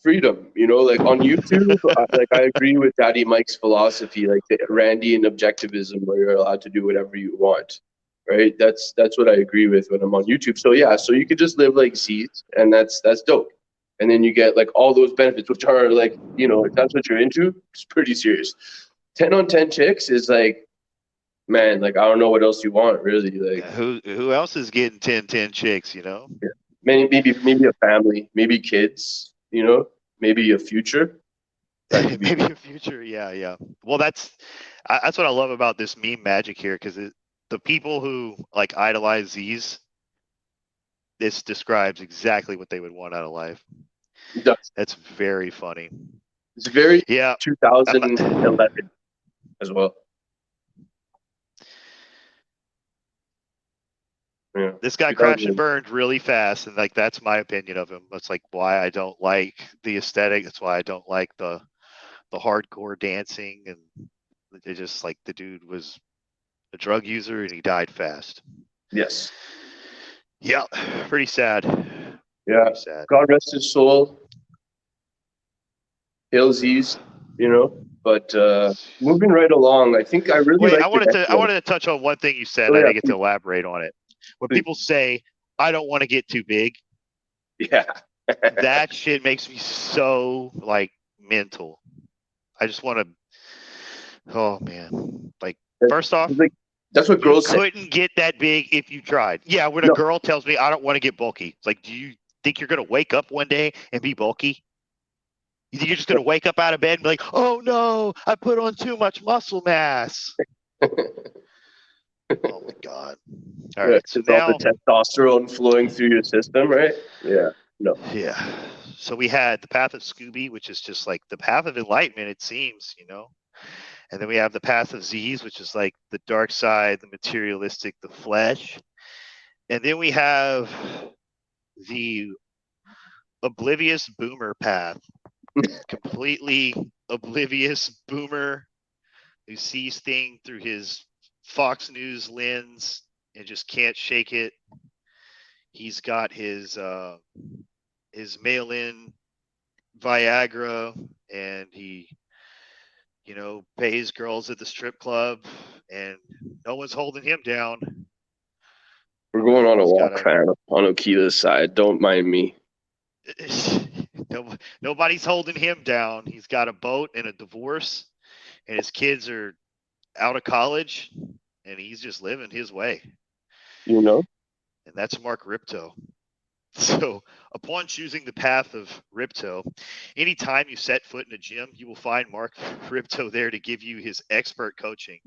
freedom, like on YouTube, like I agree with Daddy Mike's philosophy, like the Randian objectivism, where you're allowed to do whatever you want, right? That's what I agree with when I'm on YouTube. So yeah, so you could just live like Seid, and that's dope. And then you get like all those benefits, which are like, if that's what you're into, it's pretty serious. 10 on 10 chicks is like, man, like I don't know what else you want, really. Like who else is getting 10-10 chicks, yeah. Maybe a family, maybe kids, maybe a future. Maybe a future. Yeah. Well, that's what I love about this meme magic here, because the people who like idolize Zyzz, this describes exactly what they would want out of life. That's very funny. It's very 2011 as well. Yeah. This guy crashed and burned really fast, and like that's my opinion of him. That's like why I don't like the aesthetic. That's why I don't like the hardcore dancing, and it just like the dude was a drug user and he died fast. Yes. Yeah, pretty sad. Yeah. Pretty sad. God rest his soul. Hail Zyzz, But moving right along, I think I really like. I wanted to touch on one thing you said. I didn't get to elaborate on it. When people say, "I don't want to get too big," yeah, that shit makes me so like mental. I just want to. Oh man! Like first off, that's what girls couldn't get that big if you tried. Yeah, when a girl tells me I don't want to get bulky, it's like, do you think you're gonna wake up one day and be bulky? You think you're just gonna wake up out of bed and be like, "Oh no, I put on too much muscle mass." Oh my god! All right, so now all the testosterone flowing through your system, right? Yeah. No. Yeah. So we had the path of Scooby, which is just like the path of enlightenment, it seems, And then we have the path of Zyzz, which is like the dark side, the materialistic, the flesh. And then we have the oblivious boomer path. Completely oblivious boomer who sees things through his Fox News lens and just can't shake it. He's got his mail-in Viagra, and he pays girls at the strip club, and no one's holding him down. We're going on a walk, fam, on Aquila's side. Don't mind me. Nobody's holding him down. He's got a boat and a divorce, and his kids are out of college, and he's just living his way. And that's Mark Rippetoe. So upon choosing the path of Rippetoe, anytime you set foot in a gym, you will find Mark Rippetoe there to give you his expert coaching.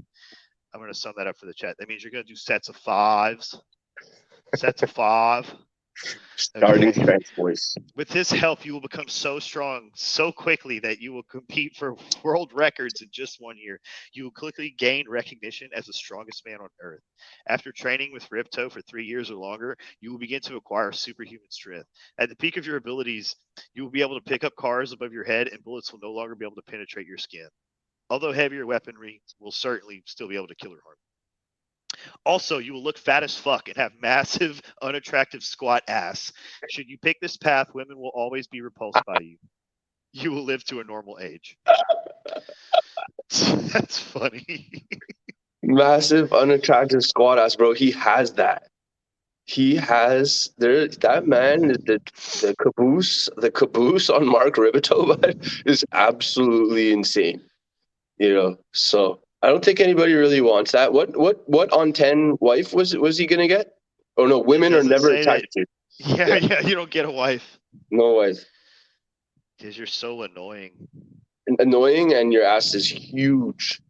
I'm going to sum that up for the chat. That means you're going to do sets of 5s. Starting Okay. strength, boys. With this help, you will become so strong so quickly that you will compete for world records in just 1 year. You will quickly gain recognition as the strongest man on Earth. After training with Rippetoe for 3 years or longer, you will begin to acquire superhuman strength. At the peak of your abilities, you will be able to pick up cars above your head, and bullets will no longer be able to penetrate your skin. Although heavier weaponry will certainly still be able to kill or harm. Also, you will look fat as fuck and have massive, unattractive squat ass. Should you pick this path, women will always be repulsed by you. You will live to a normal age. That's funny. Massive, unattractive squad ass, bro. He has that. He has there. That man, the caboose on Mark Rippetoe is absolutely insane. You know, so I don't think anybody really wants that. What on 10 wife was he gonna get? Oh no, women are doesn't never say that- attracted to. Yeah, you don't get a wife No wife. because you're so annoying. Annoying, and your ass is huge.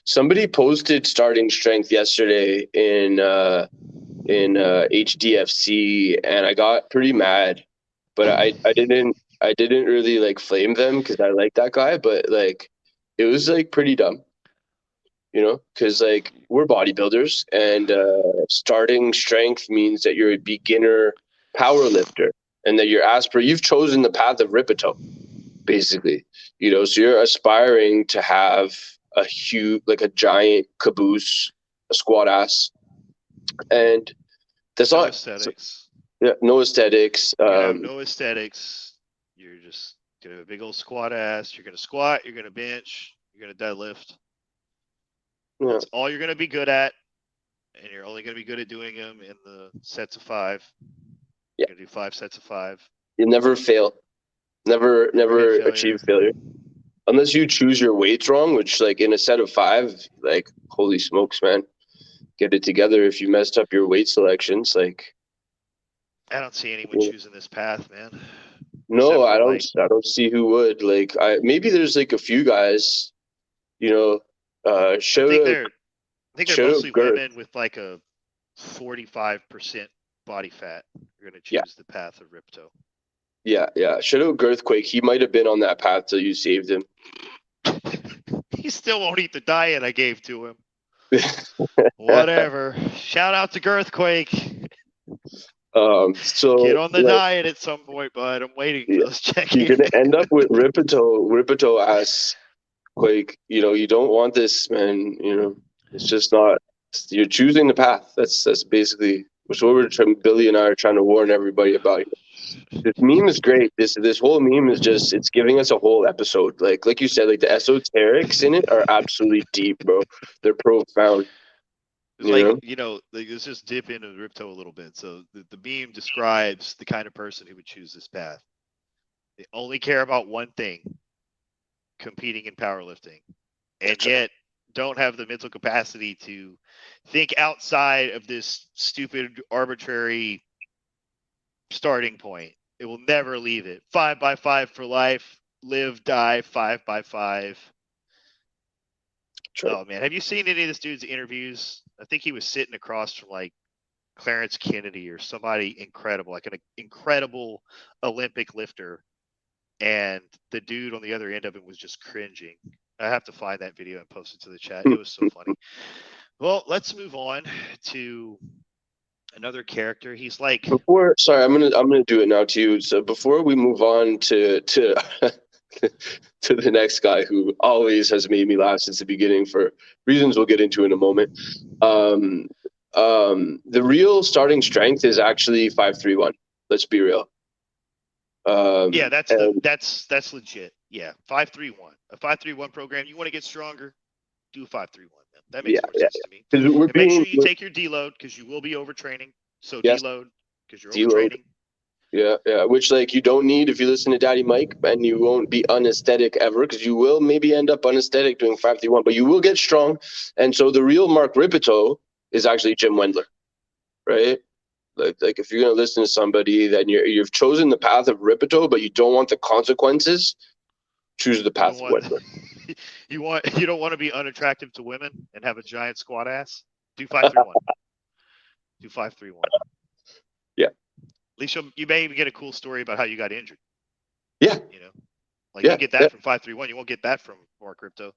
Somebody posted starting strength yesterday in HDFC, and I got pretty mad, but I didn't really like flame them because I like that guy, but like it was like pretty dumb, you know, because like we're bodybuilders, and starting strength means that you're a beginner power lifter, and that you've chosen the path of Rippetoe, basically, you know, so you're aspiring to have a huge, like a giant caboose, a squat ass, and that's No not aesthetics. yeah, no aesthetics. You have no aesthetics. You're just gonna have a big old squat ass. You're gonna squat. You're gonna bench. You're gonna deadlift. Yeah, That's all you're gonna be good at, and you're only gonna be good at doing them in the sets of 5. Yeah. You're gonna do 5 sets of 5. you never fail, never hit achieve failure unless you choose your weights wrong. Which, like in a set of 5, like holy smokes, man, get it together. If you messed up your weight selections, like I don't see anyone choosing this path, man. no, Except for, like, I don't see who would. Like maybe there's like a few guys, you know. I Shout think out, they're shout out mostly Girth. women with like a 45% body fat. You're gonna Yeah. choose the path of Rippetoe. Yeah. Shout out Girthquake. He might have been on that path till you saved him. He still won't eat the diet I gave to him. Whatever. Shout out to Girthquake. So Get on the like, diet at some point, bud. I'm waiting for those check you're gonna end up with Rippetoe ass Quake. You know, you don't want this, man. You know, it's just not. You're choosing the path. That's basically which what Billy and I are trying to warn everybody about. This meme is great. This whole meme is just it's giving us a whole episode. Like you said, like the esoterics in it are absolutely deep, bro. They're profound. Let's just dip into Rippetoe a little bit. So the meme describes the kind of person who would choose this path. They only care about one thing: competing in powerlifting, and yet don't have the mental capacity to think outside of this stupid, arbitrary starting point. It will never leave it. 5x5 for life. Live, die, 5x5. True. Oh man, have you seen any of this dude's interviews? I think he was sitting across from like Clarence Kennedy or somebody incredible, like an incredible Olympic lifter, and the dude on the other end of it was just cringing. I have to find that video and post it to the chat. It was so funny. Well, let's move on to another character. He's like Sorry, I'm gonna do it now too. So before we move on to to the next guy who always has made me laugh since the beginning for reasons we'll get into in a moment. The real starting strength is actually 531. Let's be real. yeah, that's legit. Yeah, 531. A 531 program. You want to get stronger? Do 531. That makes more sense to me. And make sure you take your deload because you will be overtraining. So yes, deload because you're deload. overtraining. Yeah. Which like you don't need if you listen to Daddy Mike, and you won't be unesthetic ever because you will maybe end up unesthetic doing 531, but you will get strong. And so the real Mark Rippetoe is actually Jim Wendler, right? Like if you're gonna listen to somebody, then you've chosen the path of Rippetoe, but you don't want the consequences. Choose the path of Wendler. You don't want to be unattractive to women and have a giant squat ass. Do 531. Do 531. Yeah. least you may even get a cool story about how you got injured. Yeah. You know, like Yeah, you get that from 531. You won't get that from more crypto.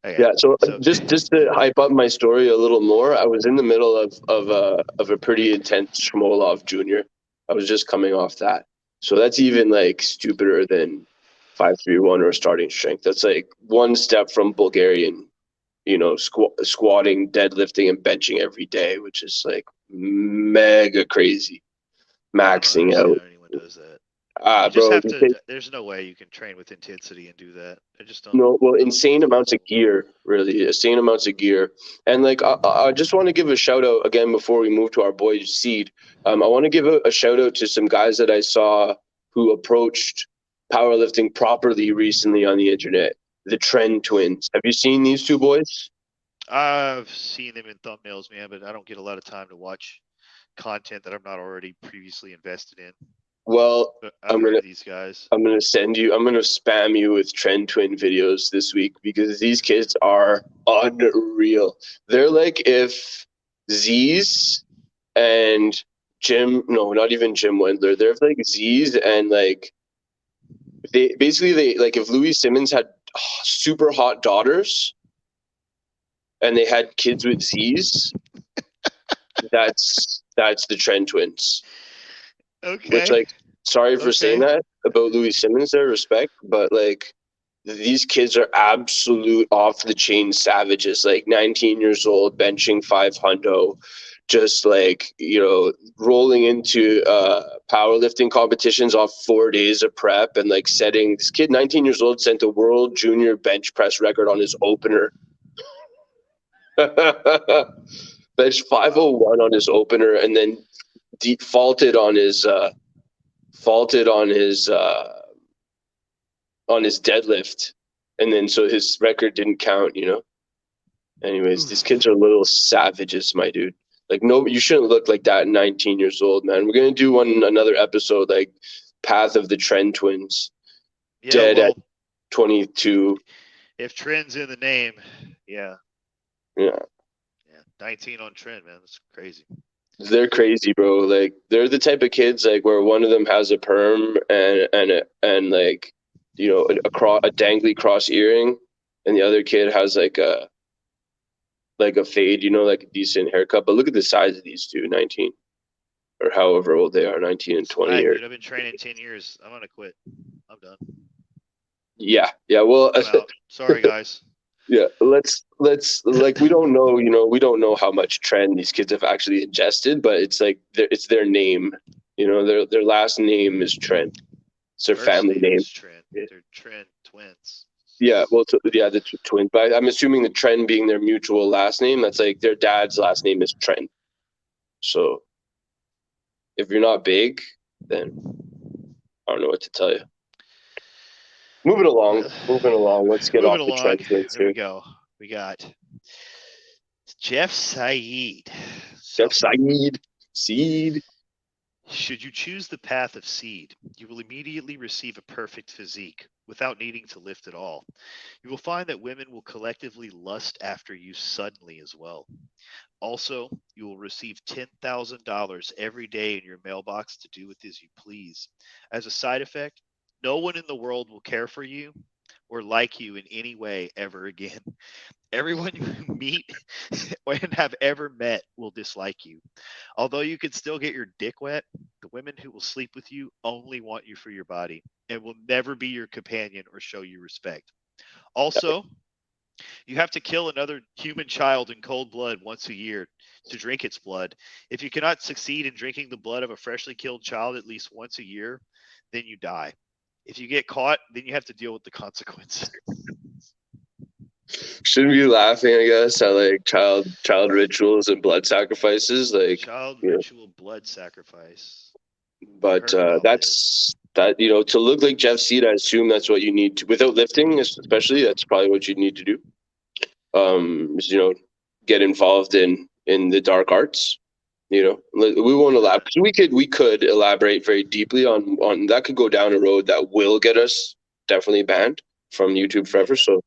Yeah, so just to hype up my story a little more, I was in the middle of a pretty intense Shmolov Junior. I was just coming off that, so that's even like stupider than 531 or starting strength. That's like one step from Bulgarian, squatting, deadlifting, and benching every day, which is like mega crazy, maxing I don't out. understand how anyone does that. You just Bro, have to. There's no way you can train with intensity and do that. I just don't. No, well, insane amounts of gear, really, insane amounts of gear. And like, I just want to give a shout out again before we move to our boy Seid. I want to give a shout out to some guys that I saw who approached powerlifting properly recently on the internet. The Trend Twins. Have you seen these two boys? I've seen them in thumbnails, man, but I don't get a lot of time to watch content that I'm not already previously invested in. Well, I'm gonna these guys. I'm gonna spam you with Trend Twin videos this week because these kids are unreal. They're like if Zyzz and not even Jim Wendler. They're like Zyzz and like they like if Louis Simmons had super hot daughters and they had kids with Zyzz, that's the Trend Twins. Okay. Which, like, sorry for saying that about Louis Simmons there, respect, but like these kids are absolute off the chain savages, like 19 years old, benching 500, just like, rolling into powerlifting competitions off 4 days of prep and like setting this kid, 19 years old, sent a world junior bench press record on his opener. Bench 501 on his opener and then faulted on his deadlift, and then so his record didn't count. Anyways, these kids are little savages, my dude. Like, no, you shouldn't look like that at 19 years old, man. We're gonna do another episode like Path of the Trend Twins. Dead at 22. If Trend's in the name, yeah, 19 on Trend, man, that's crazy. They're crazy, bro. Like, they're the type of kids like where one of them has a perm and like, a dangly cross earring, and the other kid has like a fade, like a decent haircut. But look at the size of these two, 19 or however old they are, 19 and 20 years. Dude, I've been training 10 years. I'm gonna quit. I'm done. Yeah. Well, sorry guys. Yeah, let's like we don't know how much Trend these kids have actually ingested, but it's like it's their name, their last name is Trend. It's their family name. Trend. They're Trend Twins. Yeah, well, the twins. But I'm assuming the Trend being their mutual last name, that's like their dad's last name is Trend. So if you're not big, then I don't know what to tell you. Moving along. Let's get off the Trend Twins here. Here we go. We got Jeff Seid. Seid. Should you choose the path of Seid, you will immediately receive a perfect physique without needing to lift at all. You will find that women will collectively lust after you suddenly as well. Also, you will receive $10,000 every day in your mailbox to do with as you please. As a side effect, no one in the world will care for you or like you in any way ever again. Everyone you meet and have ever met will dislike you. Although you can still get your dick wet, the women who will sleep with you only want you for your body and will never be your companion or show you respect. Also, you have to kill another human child in cold blood once a year to drink its blood. If you cannot succeed in drinking the blood of a freshly killed child at least once a year, then you die. If you get caught, then you have to deal with the consequences. Shouldn't be laughing, I guess, at like child rituals and blood sacrifices, like ritual blood sacrifice. But that's that. To look like Jeff Seid, I assume that's what you need to, without lifting, especially. That's probably what you need to do. Is, get involved in the dark arts. We won't elaborate. We could elaborate very deeply on that. Could go down a road that will get us definitely banned from YouTube forever. So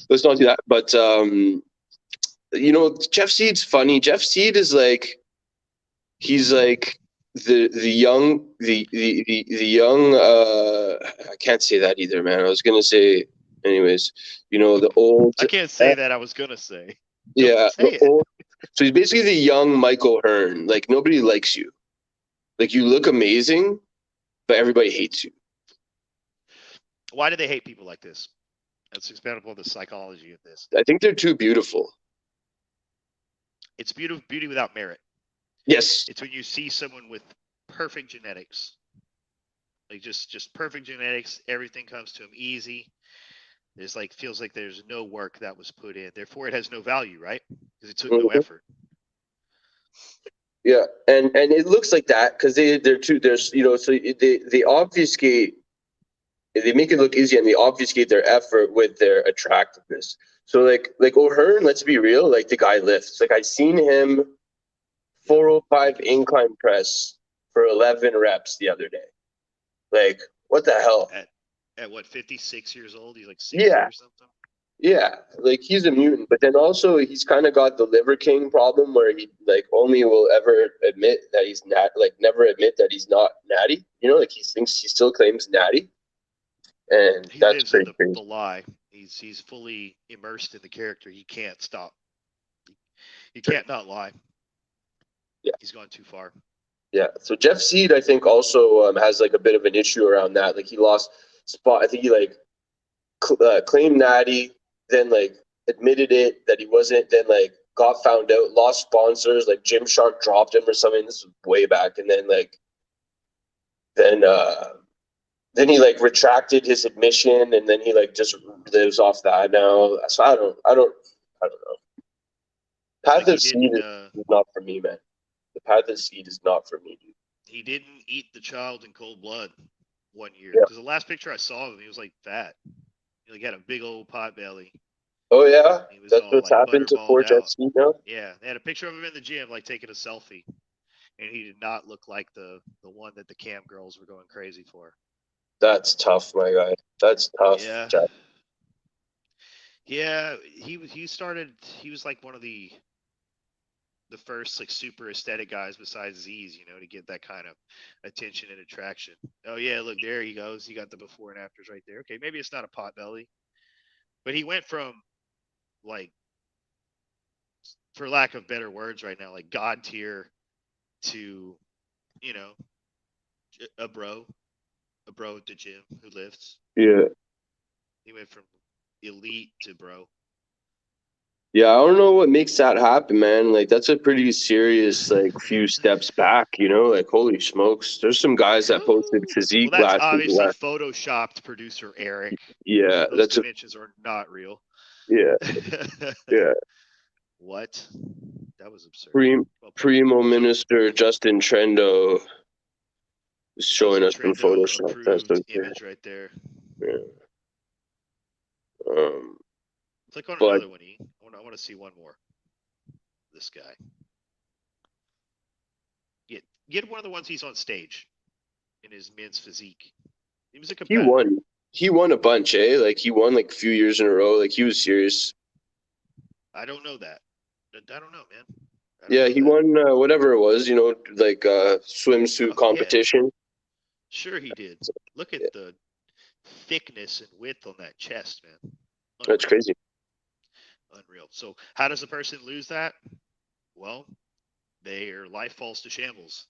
let's not do that. But Jeff Seid's funny. Jeff Seid is like, he's like the young I can't say that either, man. I was gonna say anyways, the old I can't say that. I was gonna say. Don't yeah, say it. old, so he's basically the young Michael Hearn. Like nobody likes you. Like you look amazing, but everybody hates you. Why do they hate people like this? Let's expand upon the psychology of this. I think they're too beautiful. It's beauty without merit. Yes. It's when you see someone with perfect genetics, like just perfect genetics. Everything comes to them easy. There's feels like there's no work that was put in. Therefore, it has no value, right? Because it took no effort. Yeah, and it looks like that because they're too. There's so they obfuscate. They make it look easy and they obfuscate their effort with their attractiveness. So like O'Hearn, let's be real, like the guy lifts. Like I seen him 405 incline press for 11 reps the other day. Like what the hell? At what, 56 years old? He's like 60 Yeah. or something. Yeah, like he's a mutant, but then also he's kind of got the Liver King problem where he only will ever admit that he's never admit that he's not natty. Like he still claims natty. And He that's lives in pretty the lie. He's fully immersed in the character. He can't stop. He can't not lie. Yeah. He's gone too far. Yeah. So Jeff Seid, I think, also has a bit of an issue around that. Like he lost spot. I think he claimed natty, then admitted it that he wasn't. Then got found out, lost sponsors. Like Gymshark dropped him or something. This was way back, and then then he retracted his admission, and then he just lives off that now. So I don't know. Path of Seed is not for me, man. The Path of Seed is not for me, dude. He didn't eat the child in cold blood one year Yeah. because the last picture I saw of him, he was fat. He had a big old pot belly. Oh yeah, He was that's all what's happened to poor Jeff Seed now. Yeah, they had a picture of him in the gym, taking a selfie, and he did not look like the one that the cam girls were going crazy for. That's tough, my guy. That's tough. Yeah. Jeff. Yeah, he was one of the first super aesthetic guys besides Zyzz, to get that kind of attention and attraction. Oh yeah, look, there he goes. He got the before and afters right there. Okay, maybe it's not a pot belly, but he went from for lack of better words right now, god tier to, a bro at the gym who lifts. Yeah. He went from elite to bro. Yeah, I don't know what makes that happen, man. That's a pretty serious few steps back, holy smokes. There's some guys that posted physique well, that's last obviously week. photoshopped producer Eric. Yeah, those dimensions are not real. Yeah. Yeah. What? That was absurd. Primo Minister Justin Trendo is showing us some Photoshop. That's okay. Image right there. Yeah. Click on another one, E. I want to see one more. This guy. Get one of the ones he's on stage in his men's physique. He was a competitor. He won a bunch, eh? He won a few years in a row. He was serious. I don't know that. I don't know, man. Yeah, he won whatever it was, swimsuit competition. Yeah. Sure he did. Look at the thickness and width on that chest, man. Unreal. That's crazy. Unreal. So how does a person lose that? Well, their life falls to shambles.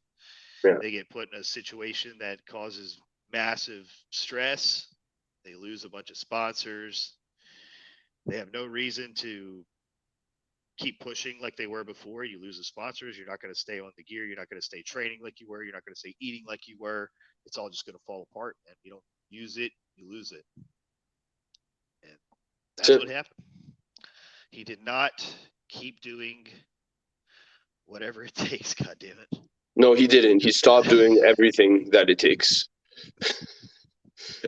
Yeah. They get put in a situation that causes massive stress. They lose a bunch of sponsors. They have no reason to keep pushing like they were before. You lose the sponsors. You're not going to stay on the gear. You're not going to stay training like you were. You're not going to stay eating like you were. It's all just going to fall apart. And you don't use it, you lose it. And that's what happened. He did not keep doing whatever it takes. God damn it. No, he didn't. He stopped doing everything that it takes.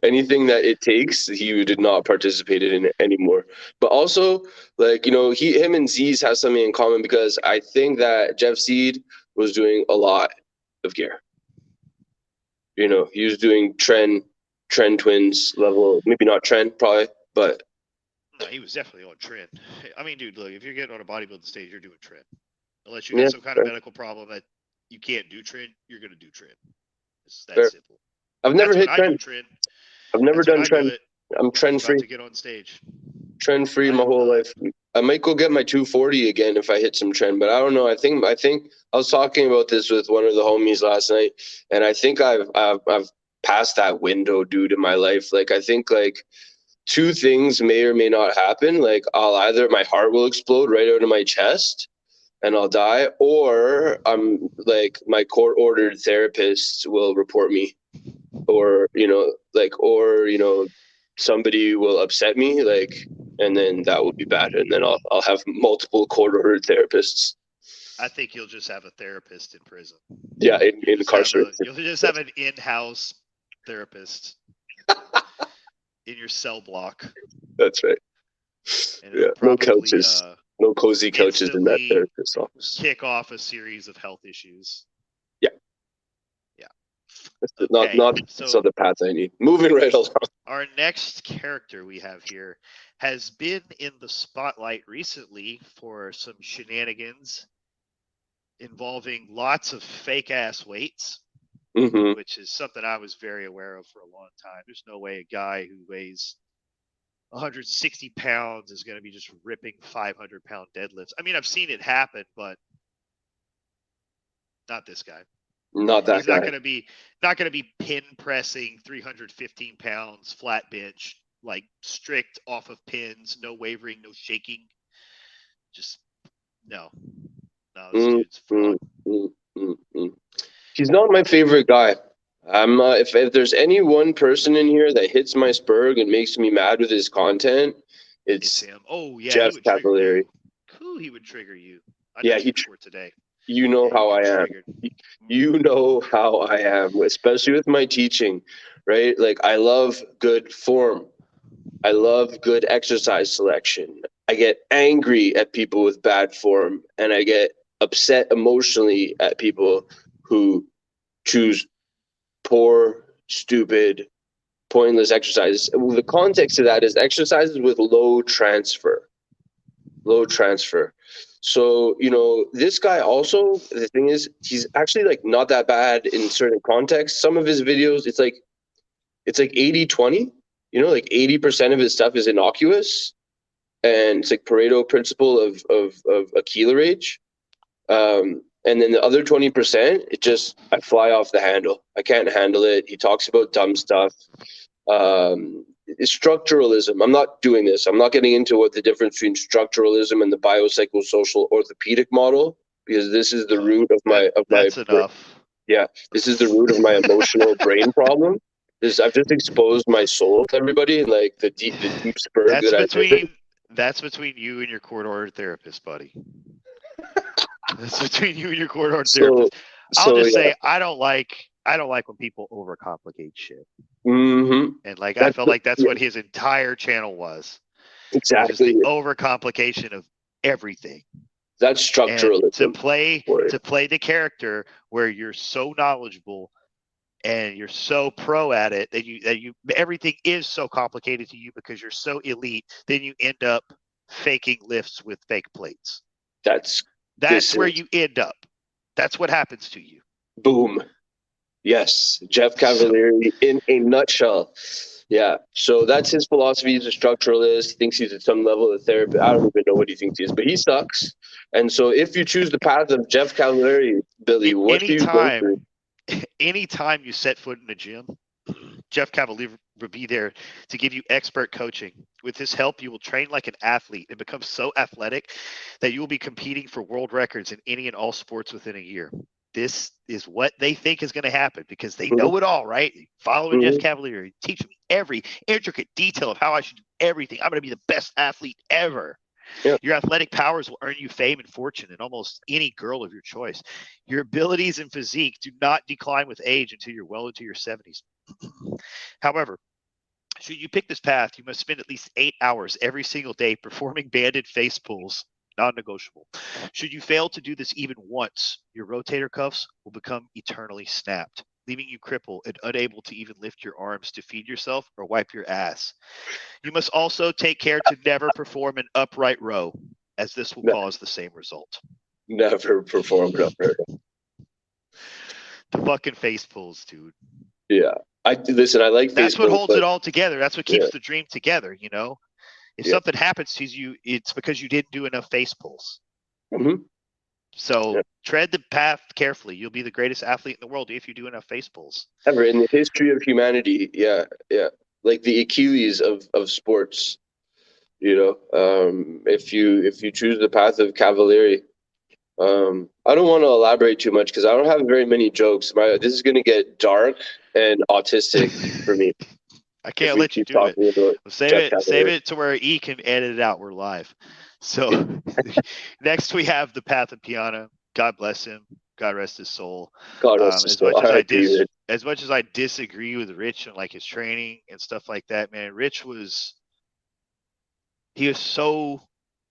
Anything that it takes, he did not participate in it anymore. But also, him and Zyzz have something in common because I think that Jeff Seid was doing a lot of gear. He was doing trend twins level, maybe not trend, probably, but. No, he was definitely on trend. I mean, dude, look, if you're getting on a bodybuilding stage, you're doing trend. Unless you have some kind of medical problem that you can't do trend, you're gonna do trend. It's that Fair. simple. I've never That's hit when I do trend. trend. I've never That's when done I do trend. it. I'm trend About free. to get on stage. Trend free I my am whole not. life. I might go get my 240 again if I hit some trend, but I don't know. I think I was talking about this with one of the homies last night, and I think I've passed that window, dude, in my life. Like I think like two things may or may not happen. Like I'll either my heart will explode right out of my chest and I'll die, or I'm like my court ordered therapist will report me, or somebody will upset me, like, and then that will be bad, and then I'll have multiple court ordered therapists. I think you'll just have a therapist in prison. Yeah, in incarceration. You'll just have an in-house therapist in your cell block. That's right. And Yeah, no couches, no cozy couches in that therapist's office. Kick off a series of health issues. Yeah. Yeah. Okay. Not so the path I need. Moving right along. Our next character we have here has been in the spotlight recently for some shenanigans involving lots of fake ass weights, which is something I was very aware of for a long time. There's no way a guy who weighs 160 pounds is going to be just ripping 500-pound deadlifts. I mean, I've seen it happen, but not this guy. Not that He's guy. not going to be pin pressing 315 pounds flat bench, like strict off of pins, no wavering, no shaking. Just no. This dude's fraud. He's not my favorite guy. I'm if there's any one person in here that hits my spurg and makes me mad with his content, it's him. Oh yeah, Jeff Cavaliere. He would trigger you. I yeah, he for today. You know how I am. You know how I am, especially with my teaching, right? Like I love good form. I love good exercise selection. I get angry at people with bad form, and I get upset emotionally at people who choose poor, stupid, pointless exercises. The context of that is exercises with low transfer. So, this guy also, the thing is, he's actually like not that bad in certain contexts. Some of his videos, it's like 80-20, like 80% of his stuff is innocuous. And it's like Pareto principle of Aquila rage. And then the other 20%, I fly off the handle. I can't handle it. He talks about dumb stuff. Structuralism. I'm not doing this. I'm not getting into what the difference between structuralism and the biopsychosocial orthopedic model, because this is the root of my That's enough. Yeah, this is the root of my emotional brain problem. I've just exposed my soul to everybody, and like the deep spur That's between you and your court-ordered therapist, buddy. That's between you and your court-ordered therapist. I'll just say I don't like when people overcomplicate shit. Mm-hmm. And like I felt like that's what his entire channel was. Exactly. The overcomplication of everything. That's structuralism. And to play the character where you're so knowledgeable and you're so pro at it that you everything is so complicated to you because you're so elite, then you end up faking lifts with fake plates. That's where you end up. That's what happens to you. Boom. Yes, Jeff Cavaliere in a nutshell. Yeah, so that's his philosophy. He's a structuralist. He thinks he's at some level of therapy. I don't even know what he thinks he is, but he sucks. And so if you choose the path of Jeff Cavaliere, Billy, what do you go through? Anytime you set foot in the gym, Jeff Cavaliere will be there to give you expert coaching. With his help, you will train like an athlete and become so athletic that you will be competing for world records in any and all sports within a year. This is what they think is going to happen because they know it all, right? Following Jeff Cavaliere, teaching me every intricate detail of how I should do everything. I'm going to be the best athlete ever. Yep. Your athletic powers will earn you fame and fortune and almost any girl of your choice. Your abilities and physique do not decline with age until you're well into your 70s. However, should you pick this path, you must spend at least 8 hours every single day performing banded face pulls. Non-negotiable. Should you fail to do this even once, your rotator cuffs will become eternally snapped, leaving you crippled and unable to even lift your arms to feed yourself or wipe your ass. You must also take care to never perform an upright row, as this will cause the same result. Never perform an upright row. The fucking face pulls, dude. Yeah. Listen, I like That's Facebook, what holds but it all together. That's what keeps Yeah. the dream together, you know? If Yeah. something happens to you, it's because you didn't do enough face pulls. Mhm. So Yeah. tread the path carefully. You'll be the greatest athlete in the world if you do enough face pulls. Ever in the history of humanity, yeah. Like the Achilles of sports, if you choose the path of Cavaliere. I don't want to elaborate too much because I don't have very many jokes. This is going to get dark and autistic for me I if can't we let you keep do it. talking about Save Jeff it. Save Cavaliere. it to where E can edit it out. We're live. So next we have the path of Piana. God bless him. God rest his soul. God rest his soul. Rip. As much as I disagree with Rich and like his training and stuff like that, man, Rich was so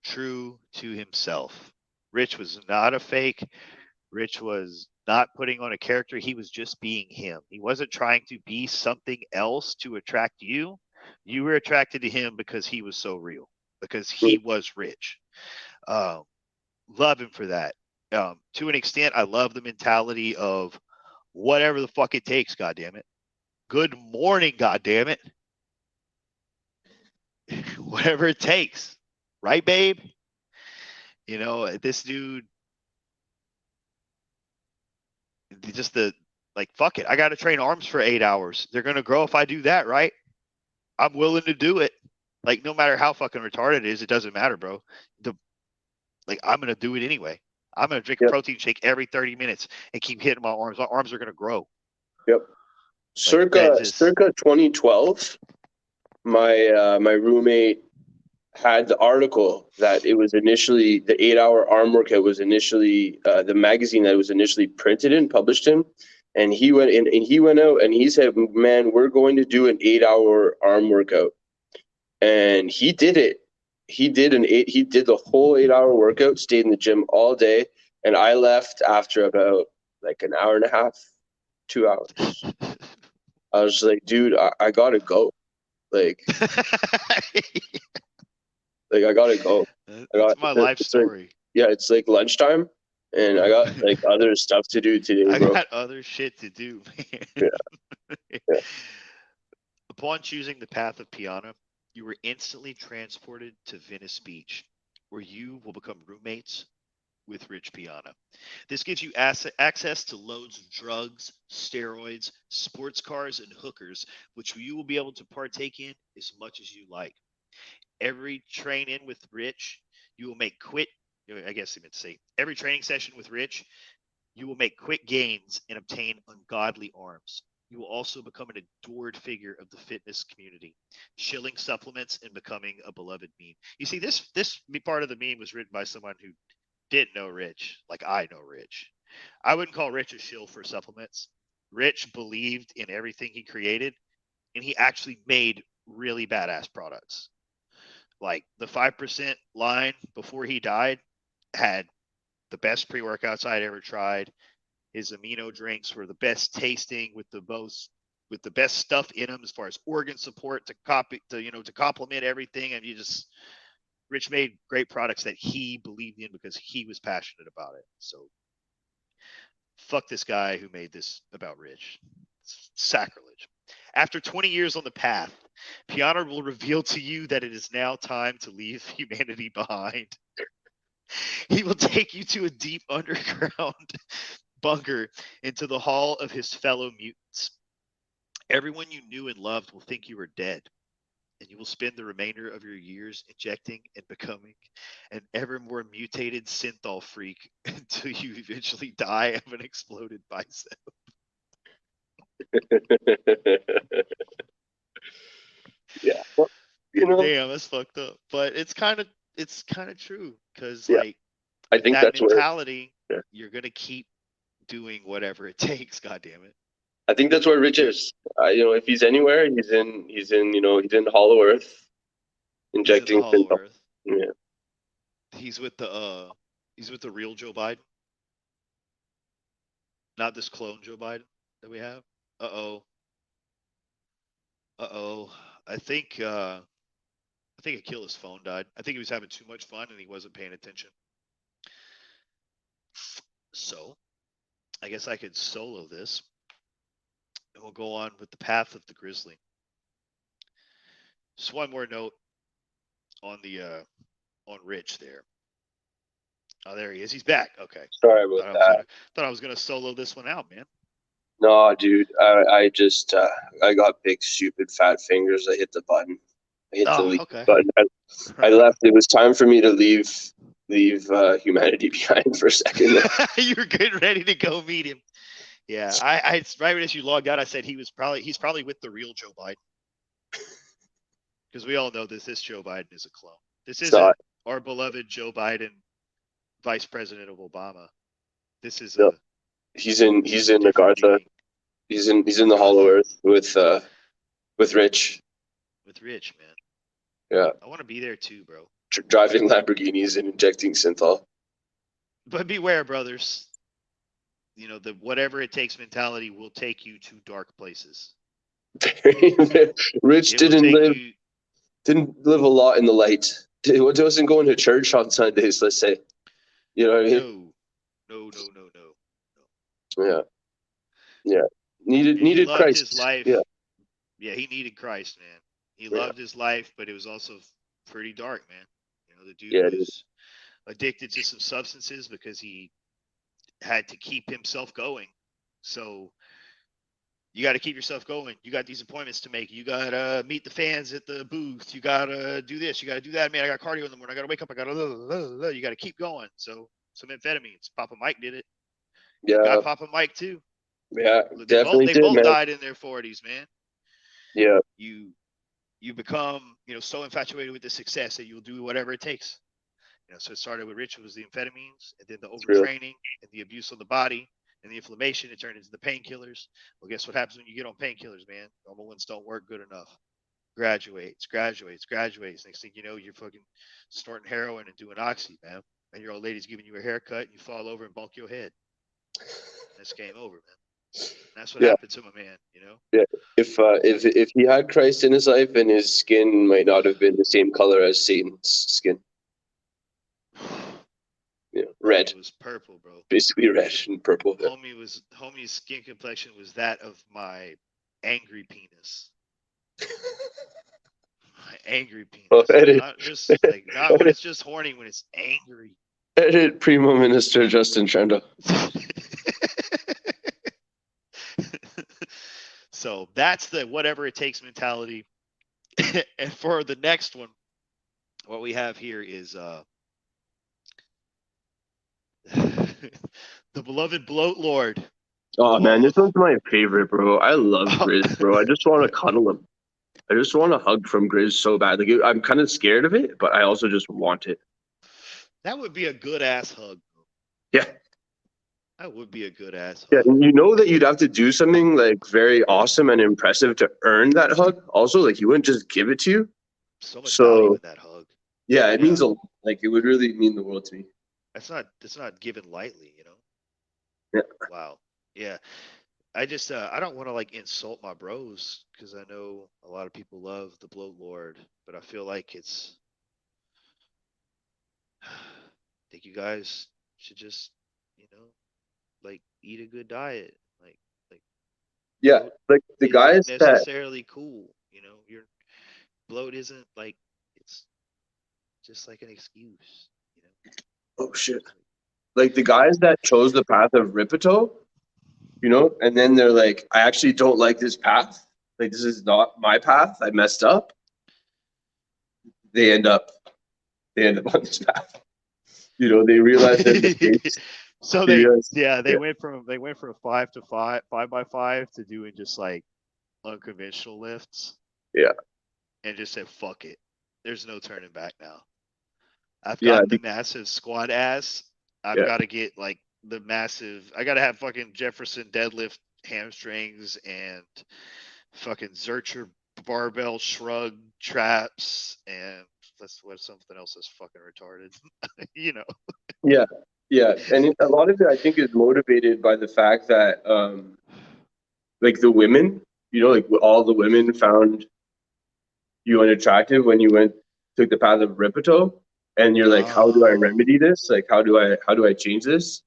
true to himself. Rich was not a fake. Rich was not putting on a character. He was just being him. He wasn't trying to be something else to attract you. You were attracted to him because he was so real, because he was Rich. Love him for that. To an extent, I love the mentality of whatever the fuck it takes, goddammit. Good morning, goddammit. Whatever it takes. Right, babe? You know, this dude, just fuck it. I got to train arms for 8 hours. They're going to grow if I do that, right? I'm willing to do it. Like, no matter how fucking retarded it is, it doesn't matter, bro. I'm going to do it anyway. I'm going to drink a protein shake every 30 minutes and keep hitting my arms. My arms are going to grow. Yep. Circa 2012, my roommate had the article that it was initially the 8-hour arm workout was initially the magazine that it was initially printed in, published in. And he went in and he went out and he said, man, we're going to do an 8-hour arm workout. And he did it. He did the whole 8-hour workout, stayed in the gym all day. And I left after about like an hour and a half, 2 hours. I was like, dude, I gotta go. Like I gotta go. That's my life story. It's like lunchtime, and I got like other stuff to do today, bro. I got other shit to do, man. Yeah. Upon choosing the path of Piana, you were instantly transported to Venice Beach, where you will become roommates with Rich Piana. This gives you access to loads of drugs, steroids, sports cars, and hookers, which you will be able to partake in as much as you like. Every train in with Rich, you will make every training session with Rich, you will make quick gains and obtain ungodly arms. You will also become an adored figure of the fitness community, shilling supplements and becoming a beloved meme. You see, this part of the meme was written by someone who didn't know Rich, like I know Rich. I wouldn't call Rich a shill for supplements. Rich believed in everything he created, and he actually made really badass products. Like the 5% line before he died had the best pre-workouts I'd ever tried. His amino drinks were the best tasting with the best stuff in them as far as organ support to complement everything. And Rich made great products that he believed in because he was passionate about it. So fuck this guy who made this about Rich. It's sacrilege. After 20 years on the path, Piana will reveal to you that it is now time to leave humanity behind. He will take you to a deep underground bunker into the hall of his fellow mutants. Everyone you knew and loved will think you are dead, and you will spend the remainder of your years injecting and becoming an ever more mutated synthol freak until you eventually die of an exploded bicep. Yeah. Well, Damn, that's fucked up. But it's kind of true because I think that that's mentality, you're gonna keep doing whatever it takes. God damn it. I think that's where Rich is. If he's anywhere, he's in Hollow Earth, injecting Hollow Earth. Yeah. He's with the real Joe Biden, not this clone Joe Biden that we have. Uh oh. I think Aquila's phone died. I think he was having too much fun and he wasn't paying attention. So I guess I could solo this, and we'll go on with the path of the Grizzly. Just one more note on the on Rich there. Oh, there he is. He's back. Okay. Sorry about that. Thought I was gonna solo this one out, man. No, dude. I just I got big, stupid, fat fingers. I hit the button. I hit the leave button. I left. It was time for me to leave humanity behind for a second. You were getting ready to go meet him. Yeah, I right as you logged out, I said he's probably with the real Joe Biden, because we all know this Joe Biden is a clone. This isn't our beloved Joe Biden, Vice President of Obama. This is he's in Agartha. He's in the Hollow Earth with Rich. With Rich, man. Yeah. I want to be there too, bro. Driving Lamborghinis and injecting synthol. But beware, brothers. You know, the whatever it takes mentality will take you to dark places. Rich didn't live a lot in the light. He wasn't going to church on Sundays, let's say. You know what I mean? No. Yeah. Needed Christ. His life. Yeah, he needed Christ, man. He loved his life, but it was also pretty dark, man. You know, the dude was addicted to some substances because he had to keep himself going. So you got to keep yourself going. You got these appointments to make. You got to meet the fans at the booth. You got to do this. You got to do that. Man, I got cardio in the morning. I got to wake up. I got to, you got to keep going. So some amphetamines. Papa Mike did it. Yeah. Got Papa Mike too. Yeah, definitely they both died in their 40s, man. Yeah. You become, so infatuated with the success that you'll do whatever it takes. So it started with Rich, it was the amphetamines, and then the overtraining and the abuse of the body and the inflammation. It turned into the painkillers. Well, guess what happens when you get on painkillers, man? Normal ones don't work good enough. Graduates. Next thing you know, you're fucking snorting heroin and doing oxy, man. And your old lady's giving you a haircut, and you fall over and bonk your head. That's game over, man. That's what happened to my man, Yeah. If he had Christ in his life, and his skin might not have been the same color as Satan's skin. Yeah, red. It was purple, bro. Basically red and purple. Homie's skin complexion was that of my angry penis. My angry penis. Not when it's just horny, when it's angry. Edit Primo Minister Justin Trendo. So that's the whatever it takes mentality. And for the next one, what we have here is the beloved Bloat Lord. Oh man, this one's my favorite, bro. I love Grizz, bro. I just want to cuddle him. I just want a hug from Grizz so bad. Like, I'm kind of scared of it, but I also just want it. That would be a good ass hug. Yeah. That would be a good ass hug. Yeah, and you know that you'd have to do something like very awesome and impressive to earn that hug. Also, like, he wouldn't just give it to you. So much value in that hug. Yeah, it means it would really mean the world to me. It's not given lightly, Yeah. Wow. Yeah. I just I don't want to like insult my bros, because I know a lot of people love the Bloat Lord, but I feel like I think you guys should just, like, eat a good diet. Yeah, like the guys that necessarily cool, your bloat isn't like, it's just like an excuse, Oh shit. Like the guys that chose the path of Rippetoe, and then they're like, I actually don't like this path. Like, this is not my path. I messed up. They end up on this path. They realize their mistakes. So they went from 5x5 to doing just like unconventional lifts. Yeah. And just said, fuck it. There's no turning back now. I've got the massive squat ass. I've got to get like the massive, I got to have fucking Jefferson deadlift hamstrings and fucking Zercher barbell shrug traps, and that's what something else is fucking retarded. Yeah, and a lot of it I think is motivated by the fact that like the women, like all the women found you unattractive when you took the path of Rippetoe, and you're like, how do I remedy this? Like, how do I change this?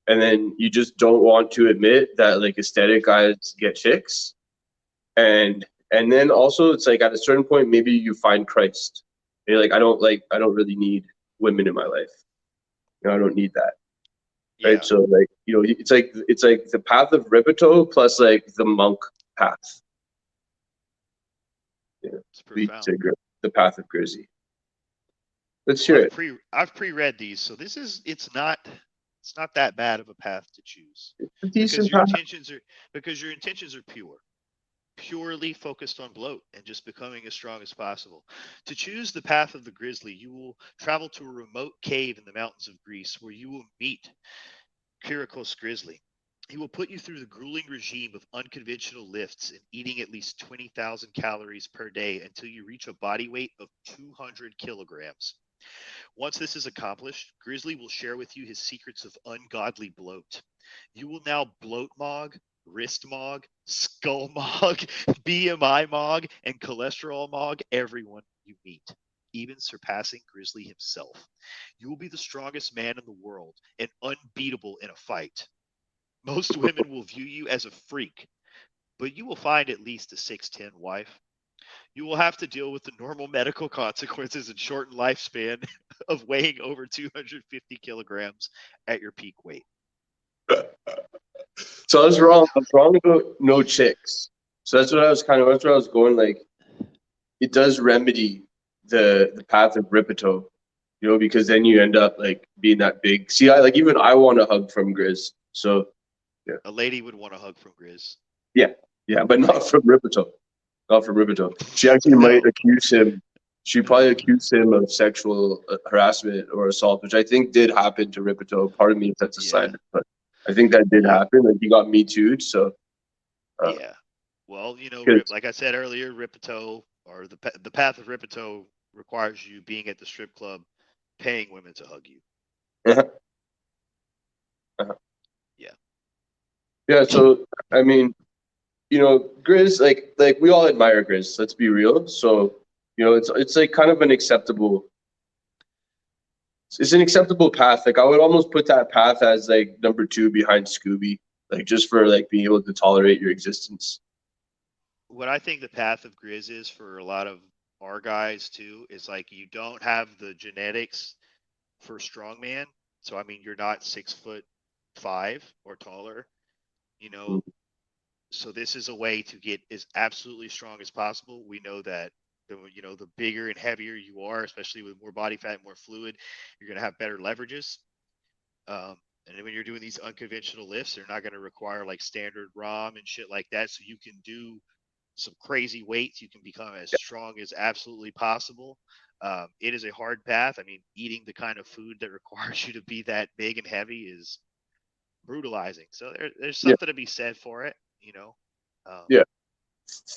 and then you just don't want to admit that like aesthetic guys get chicks, and then also it's like at a certain point maybe you find Christ. You're like I don't really need women in my life. You know, I don't need that. Yeah, Right. So like, you know, it's like the path of Rippetoe plus like the monk path. Yeah. it's profound. The path of Grizzly. Let's hear it. I've pre-read these, so it's not that bad of a path to choose. It's a decent Because your intentions are purely focused on bloat and just becoming as strong as possible. To choose the path of the Grizzly, you will travel to a remote cave in the mountains of Greece where you will meet Kyriakos Grizzly. He will put you through the grueling regime of unconventional lifts and eating at least 20,000 calories per day until you reach a body weight of 200 kilograms. Once this is accomplished, Grizzly will share with you his secrets of ungodly bloat. You will now bloat mog, wrist mog, skull mog, BMI mog, and cholesterol mog everyone you meet, even surpassing Grizzly himself. You will be the strongest man in the world and unbeatable in a fight. Most women will view you as a freak, but you will find at least a 6'10" wife. You will have to deal with the normal medical consequences and shortened lifespan of weighing over 250 kilograms at your peak weight. So I was wrong. I was wrong about no chicks. So that's where I was going. Like, it does remedy the path of Rippetoe, you know, because then you end up like being that big. See, even I want a hug from Grizz. So yeah, a lady would want a hug from Grizz. Yeah, but not from Rippetoe. Not from Rippetoe. She actually might accuse him. She probably accused him of sexual harassment or assault, which I think did happen to Rippetoe. Part of me that's a sign, but I think that did happen. Like he got me too. So yeah. Well, you know, like I said earlier, Rippetoe or the path of Rippetoe requires you being at the strip club, paying women to hug you. Yeah. So I mean, you know, Grizz, like we all admire Grizz. Let's be real. So you know, it's like kind of an acceptable. It's an acceptable path. Like I would almost put that path as like number 2 behind Scooby, like just for like being able to tolerate your existence. What I think the path of Grizz is for a lot of our guys too is like you don't have the genetics for strongman. So I mean, you're not 6'5" or taller, you know. So this is a way to get as absolutely strong as possible. We know that the bigger and heavier you are, especially with more body fat, more fluid, you're going to have better leverages. And when you're doing these unconventional lifts, they're not going to require like standard ROM and shit like that. So you can do some crazy weights. You can become as strong as absolutely possible. It is a hard path. I mean, eating the kind of food that requires you to be that big and heavy is brutalizing. So there's something to be said for it, you know.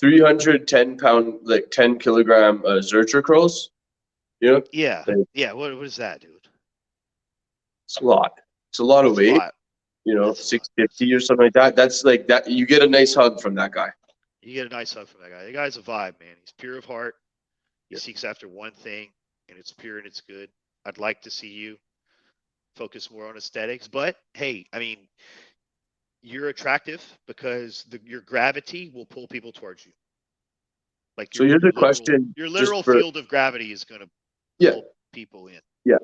310 pound, like 10 kilogram Zercher curls. You know? Yeah. What is that, dude? It's a lot. It's a lot of weight. You know, 650 or something like that. That's like that. You get a nice hug from that guy. You get a nice hug from that guy. The guy's a vibe, man. He's pure of heart. He seeks after one thing, and it's pure and it's good. I'd like to see you focus more on aesthetics, but hey, I mean, you're attractive because your gravity will pull people towards you. Like so here's a question. Your literal field of gravity is going to pull people in. Yeah.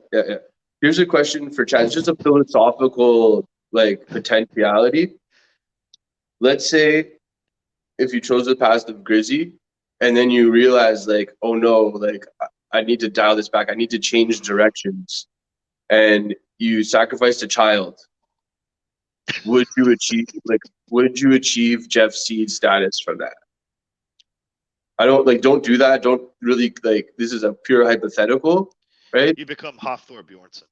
Here's a question for Chad. It's just a philosophical like potentiality. Let's say if you chose the path of Grizzly and then you realize like, oh no, like I need to dial this back. I need to change directions. And you sacrificed a child. Would you achieve Jeff Seid status from that? Don't do that. Don't really this is a pure hypothetical, right? You become Hafthor Bjornsson.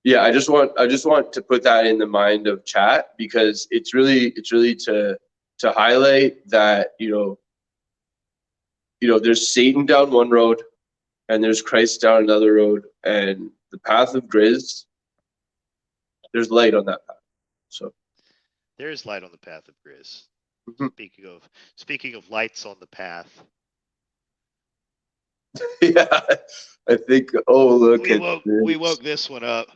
Yeah, I just want to put that in the mind of chat because it's really to highlight that, you know, there's Satan down one road and there's Christ down another road, and the path of Grizz, there's light on that path. So there is light on the path of Grizz. Mm-hmm. Speaking of lights on the path. Yeah, I think. Oh, look we woke this one up.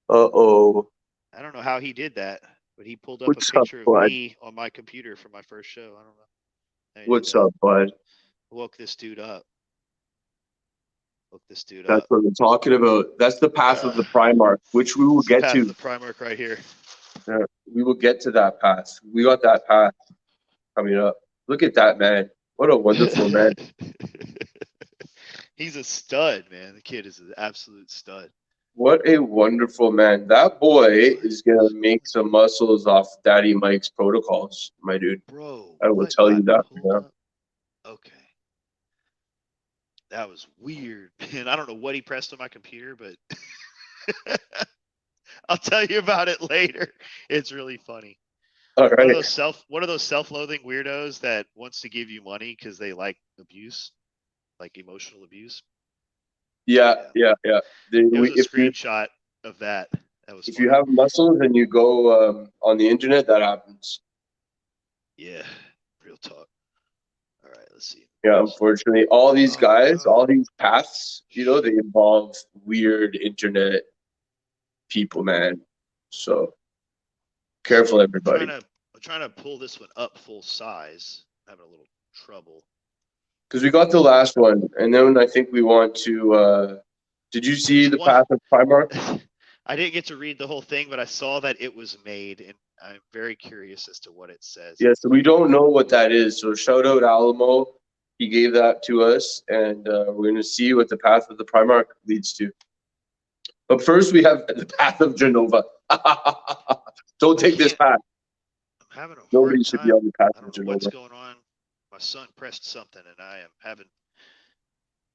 Uh-oh. I don't know how he did that, but he pulled up What's a up, picture of bud? me on my computer for my first show. I don't know. How he did What's that. up, bud? Woke this dude up. Woke this dude That's up. what I'm talking about. That's the path of the Primarch, which we will It's the get path to. of the Primarch right here. Yeah, we will get to that path. We got that path coming up. Look at that man. What a wonderful man. He's a stud, man. The kid is an absolute stud. What a wonderful man. That boy is going to make some muscles off Daddy Mike's protocols, my dude. Bro, I will what tell you got that. pulled Yeah. up? Okay. That was weird, man. I don't know what he pressed on my computer, but I'll tell you about it later. It's really funny. All One of right. those self-loathing weirdos that wants to give you money because they like abuse, like emotional abuse. Yeah. It was a screenshot of that. That was If funny. you have muscles and you go on the internet, that happens. Yeah, real talk. All right, let's see. Yeah, unfortunately, all these guys, all these paths, you know, they involve weird internet people, man. So careful, everybody. I'm trying to pull this one up full size. I'm having a little trouble. Because we got the last one, and then I think we want to. Did you see the path of Primarch? I didn't get to read the whole thing, but I saw that it was made, and I'm very curious as to what it says. Yeah, so we don't know what that is. So shout out Alamo. He gave that to us, and we're going to see what the path of the Primarch leads to. But first, we have the path of Genova. Don't take this path. I'm having a hard Nobody should be time. on the path I of don't know what's Genova. going on. My son pressed something, and I am having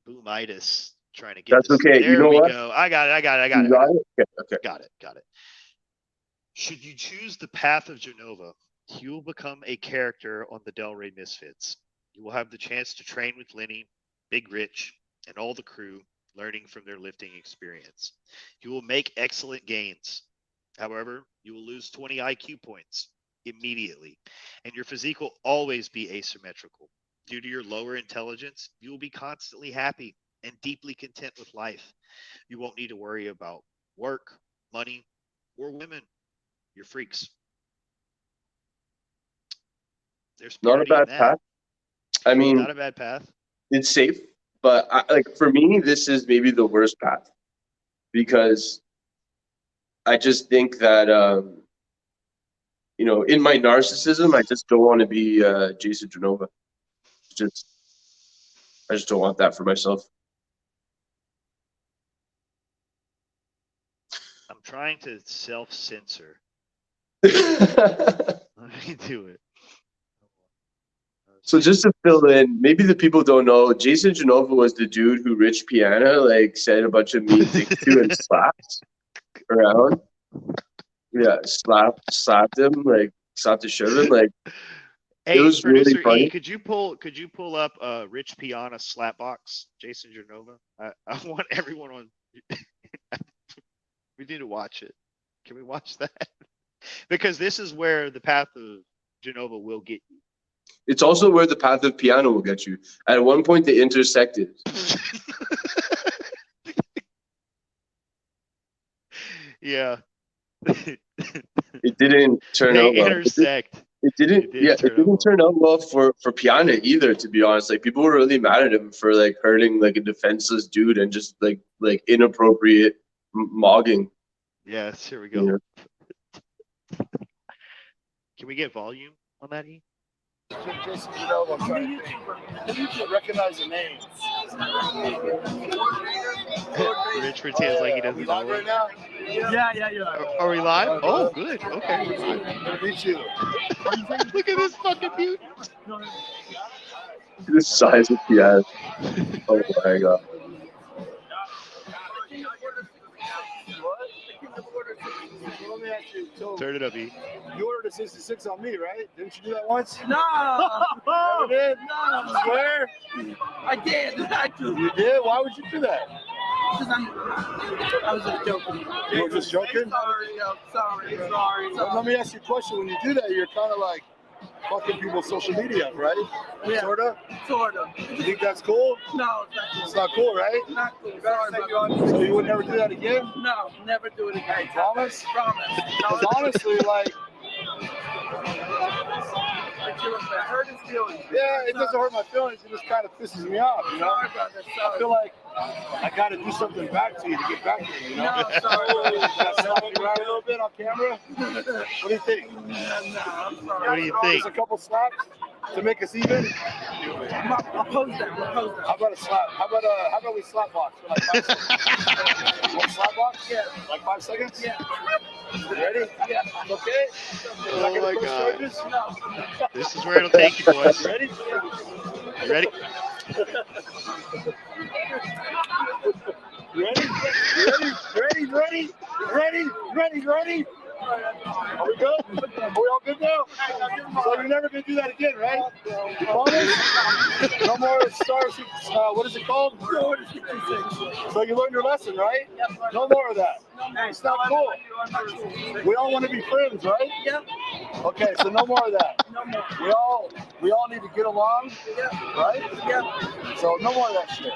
boomitis trying to get That's this. okay. There You know we what? go. I got it. You got it? Okay. Got it. Should you choose the path of Genova, you will become a character on the Del Rey Misfits. You will have the chance to train with Lenny, Big Rich, and all the crew, learning from their lifting experience. You will make excellent gains. However, you will lose 20 IQ points immediately, and your physique will always be asymmetrical. Due to your lower intelligence, you will be constantly happy and deeply content with life. You won't need to worry about work, money, or women. You're freaks. There's Not a purity in bad that. path. I mean, Not a bad path. it's safe, but for me, this is maybe the worst path because I just think that in my narcissism, I just don't want to be Jason Genova. I just don't want that for myself. I'm trying to self-censor. Let me do it. So just to fill in, maybe the people don't know, Jason Genova was the dude who Rich Piana said a bunch of mean things to and slapped around. Yeah, slapped him, slapped the shit out of him. Hey, it was producer really funny. E, could you pull up Rich Piana slapbox, Jason Genova? I want everyone on. We need to watch it. Can we watch that? Because this is where the path of Genova will get you. It's also where the path of Piana will get you. At one point, they intersected. Yeah. It didn't turn out well. Intersect. It didn't turn out well for Piana either, to be honest. People were really mad at him for hurting a defenseless dude and just inappropriate mogging. Yes, here we go. Yeah. Can we get volume on that, E? Jason Genova, I'm trying to think. You recognize the names. Rich pretends like he doesn't know right it. now? Yeah. Are we live? Oh, good. Okay. Meet you. Look at this fucking beauty. The size of Piana. Oh my god. Let me ask you, so Turn it up, E. you ordered a 66 on me, right? Didn't you do that once? No, You did? no, Swear? I did. You did? Why would you do that? I was just joking. You were just joking? Sorry. Let me ask you a question. When you do that, you're kind of fucking people's social media, right? Yeah. Sorta. Sort of. You think that's cool? No, It's not cool, right? not cool. Sorry, brother. So you would never do that again? No, never do it again. Promise? Promise. Because honestly, like, It hurt his feelings. yeah, it doesn't hurt my feelings. It just kind of pisses me off, you know? Sorry, brother. I Sorry. feel like I got to do something back to you to get back to you, you know? No, sorry, brother. Can I slap you around a little bit on camera? What do you think? No, I'm sorry. What do you Throw us think? a couple slaps to make us even? I'll post that. How about a slap? How about we slap box for like 5 seconds? You want a slap box? Yeah. Like 5 seconds? Yeah. You ready? Yeah. Okay? Oh my God. Charges? No. This is where it'll take you, boys. Ready? You ready? Ready? Are we good? Are we all good now? So you're never going to do that again, right? You promise? No more stars. What is it called? So you learned your lesson, right? No more of that. It's not cool. We all want to be friends, right? Yep. Okay, so no more of that. No more. We all need to get along, right? Yep. So no more of that shit.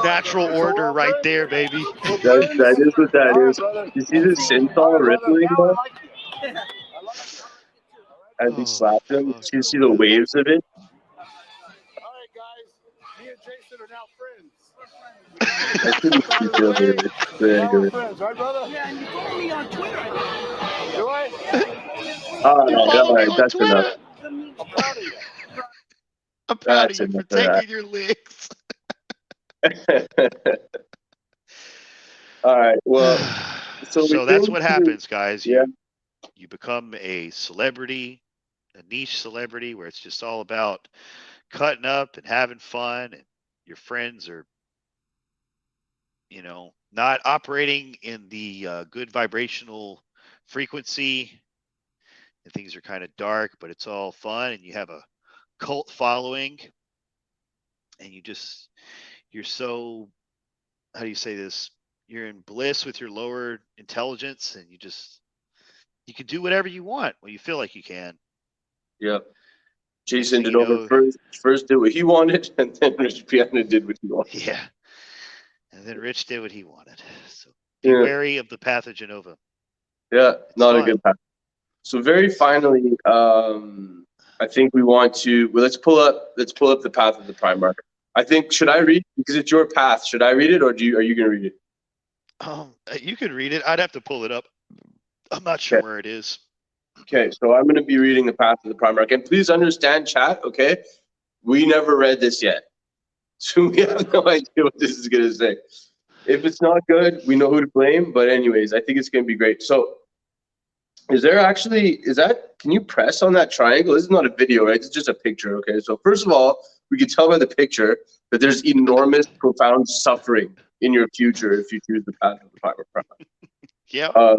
Natural order right there, baby. That is what that All right, is. brother. You see this synthol All right, brother. rippling, Now I bro? like you. I like you. As he slapped him, you see the waves of it? All right, guys. Me and Jason are now friends. I couldn't keep it over it. Now we're friends, right, brother? Yeah, and you follow me on Twitter. Do I? All right, that's enough. I'm proud of you. I'm proud That's of you for enough of that. taking your licks. All right, well, so That's what happens, guys. Yeah. You become a celebrity, a niche celebrity, where it's just all about cutting up and having fun, and your friends are, not operating in the good vibrational frequency, and things are kind of dark, but it's all fun, and you have a cult following, and you're so, how do you say this? You're in bliss with your lower intelligence, and you can do whatever you want when you feel like you can. Yeah. Jason So, Genova first did what he wanted, and then Rich Piana did what he wanted. Yeah. And then Rich did what he wanted. So be Yeah. wary of the path of Genova. Yeah, not a fun. good path. So very finally, I think we want to let's pull up the path of the Primarch. I think, should I read, because it's your path? Should I read it, or are you going to read it? You could read it. I'd have to pull it up. I'm not sure Okay. where it is. Okay, so I'm going to be reading the path of the Primarch, and please understand, chat. Okay, we never read this yet, so we have no idea what this is going to say. If it's not good, we know who to blame. But anyways, I think it's going to be great. So, can you press on that triangle? This is not a video, right? It's just a picture. Okay, so first of all, we can tell by the picture that there's enormous, profound suffering in your future if you choose the path of the Primarch. Yeah.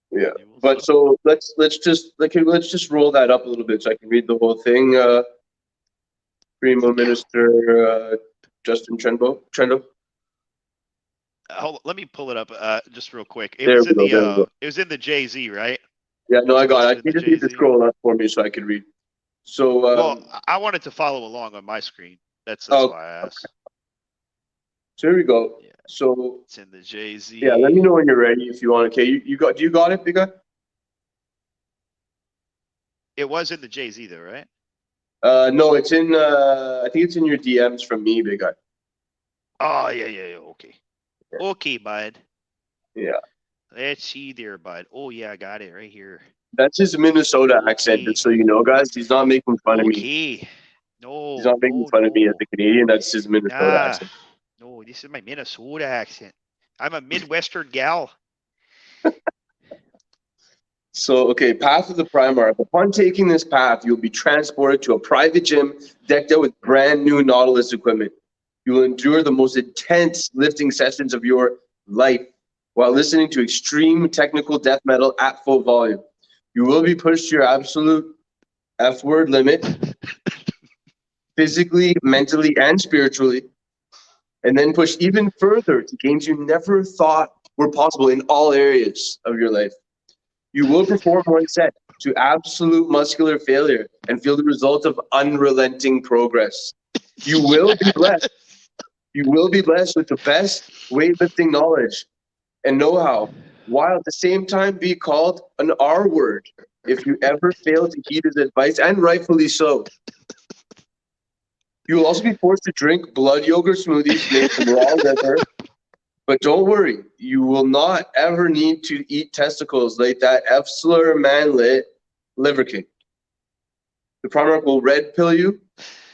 Yeah, but so let's just roll that up a little bit so I can read the whole thing. Primo Minister Justin Trendo. Hold on, let me pull it up just real quick. It There was we in go, there we go. it was in the Jay-Z, right? Yeah, no, I got it. You The just need to Jay-Z. scroll up for me so I can read. So Well, I wanted to follow along on my screen. That's why I asked. so here we go. Yeah. So It's in the Jay-Z. yeah, let me know when you're ready if you want. Okay, do you got it, big guy? It was in the Jay-Z though, right? No, it's in. I think it's in your DMs from me, big guy. Oh yeah. Okay. Yeah. Okay, bud. Yeah, Let's see there, bud. Oh yeah, I got it right here. that's his Minnesota accent. Just so you know, guys, he's not making fun of me. Okay. No. He's not making fun of me as a Canadian. That's his Minnesota accent. No, this is my Minnesota accent. I'm a Midwestern gal. So, okay, path of the Primarch. Upon taking this path, you'll be transported to a private gym decked out with brand new Nautilus equipment. You will endure the most intense lifting sessions of your life while listening to extreme technical death metal at full volume. You will be pushed to your absolute F-word limit, physically, mentally, and spiritually, and then pushed even further to gains you never thought were possible in all areas of your life. You will perform one set to absolute muscular failure and feel the result of unrelenting progress. You will be blessed. You will be blessed with the best weightlifting knowledge and know-how, while at the same time be called an R word if you ever fail to heed his advice, and rightfully so. You will also be forced to drink blood yogurt smoothies made from raw liver. But don't worry, you will not ever need to eat testicles like that F-slur manlet Liver King. The Primarch will red pill you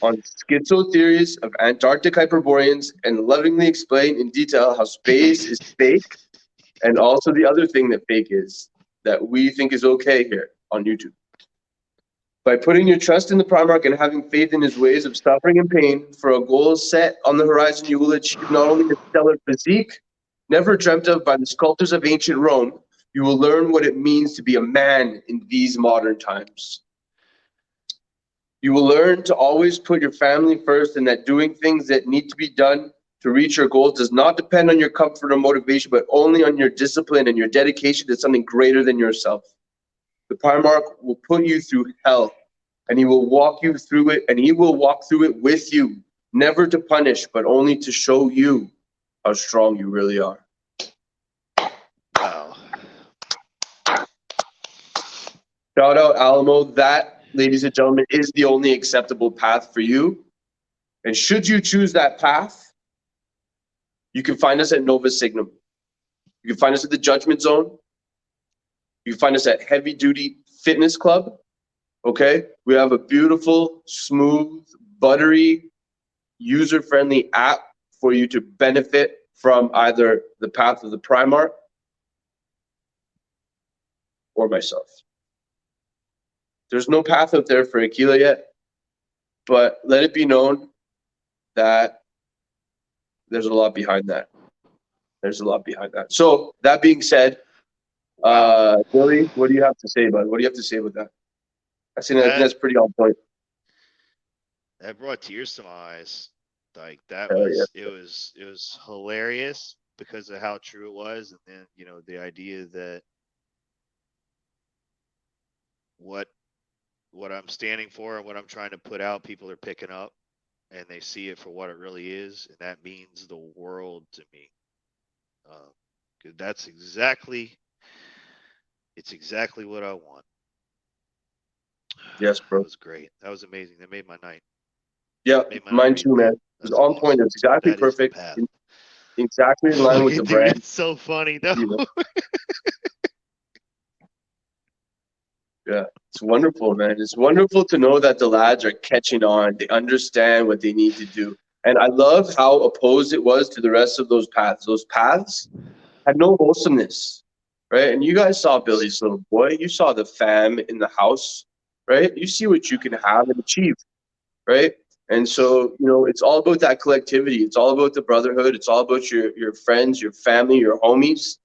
on schizo theories of Antarctic Hyperboreans and lovingly explain in detail how space is fake, and also the other thing that fake is that we think is okay here on YouTube. By putting your trust in the Primarch and having faith in his ways of suffering and pain for a goal set on the horizon, you will achieve not only a stellar physique, never dreamt of by the sculptors of ancient Rome, you will learn what it means to be a man in these modern times. You will learn to always put your family first, and that doing things that need to be done to reach your goals does not depend on your comfort or motivation, but only on your discipline and your dedication to something greater than yourself. The Primarch will put you through hell, and he will walk you through it, and he will walk through it with you, never to punish, but only to show you how strong you really are. Wow. Shout out Alamo. That, ladies and gentlemen, is the only acceptable path for you. And should you choose that path, you can find us at Nova Signum. You can find us at the Judgment Zone. You can find us at Heavy Duty Fitness Club. Okay? We have a beautiful, smooth, buttery, user-friendly app for you to benefit from either the path of the Primarch or myself. There's no path out there for Aquila yet, but let it be known that there's a lot behind that. There's a lot behind that. So that being said, Billy, what do you have to say, bud? What do you have to say about that? I think that's pretty on point. That brought tears to my eyes. Like that Hell was yeah. it was hilarious because of how true it was, and then the idea that what I'm standing for and what I'm trying to put out, people are picking up and they see it for what it really is, and that means the world to me. 'Cause that's exactly what I want. Yes, bro. That was great. That was amazing. That made my night. Yeah, Made my mine night, too, man. It was That's on point. awesome. It's exactly That is the perfect. path. Exactly in line with the Dude, brand. it's so funny though. You know? Yeah, it's wonderful, man. It's wonderful to know that the lads are catching on. They understand what they need to do. And I love how opposed it was to the rest of those paths. Those paths had no wholesomeness, right? And you guys saw Billy's little boy. You saw the fam in the house, right? You see what you can have and achieve, right? And so, it's all about that collectivity. It's all about the brotherhood. It's all about your friends, your family, your homies,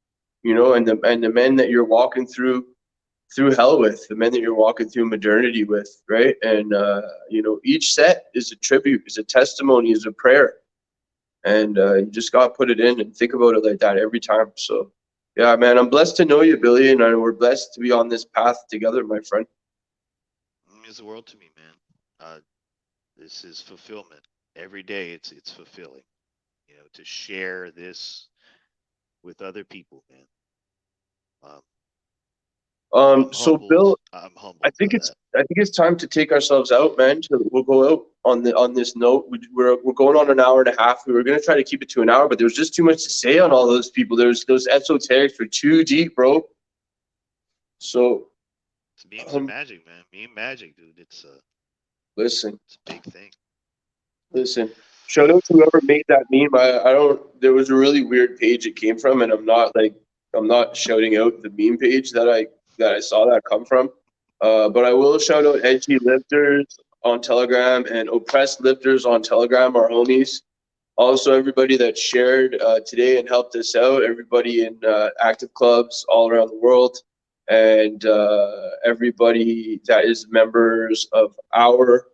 and the men that you're walking through hell with, the men that you're walking through modernity with, right? And each set is a tribute, is a testimony, is a prayer, and you just gotta put it in and think about it like that every time. So yeah, man, I'm blessed to know you, Billy, and we're blessed to be on this path together, my friend. It means the world to me, man. This is fulfillment. Every day it's fulfilling, to share this with other people, man. So Bill, I'm humbled. I think it's time to take ourselves out, man. We'll go out on this note. We're going on an hour and a half. We were gonna try to keep it to an hour, but there was just too much to say on all those people. Those esoterics were too deep, bro. So It's memes and magic, man. Meme magic, dude. It's a big thing. Listen. Shout out to whoever made that meme. I don't. There was a really weird page it came from, and I'm not shouting out the meme page that I saw that come from. But I will shout out Edgy Lifters on Telegram and Oppressed Lifters on Telegram, our homies. Also, everybody that shared today and helped us out, everybody in active clubs all around the world, and everybody that is members of our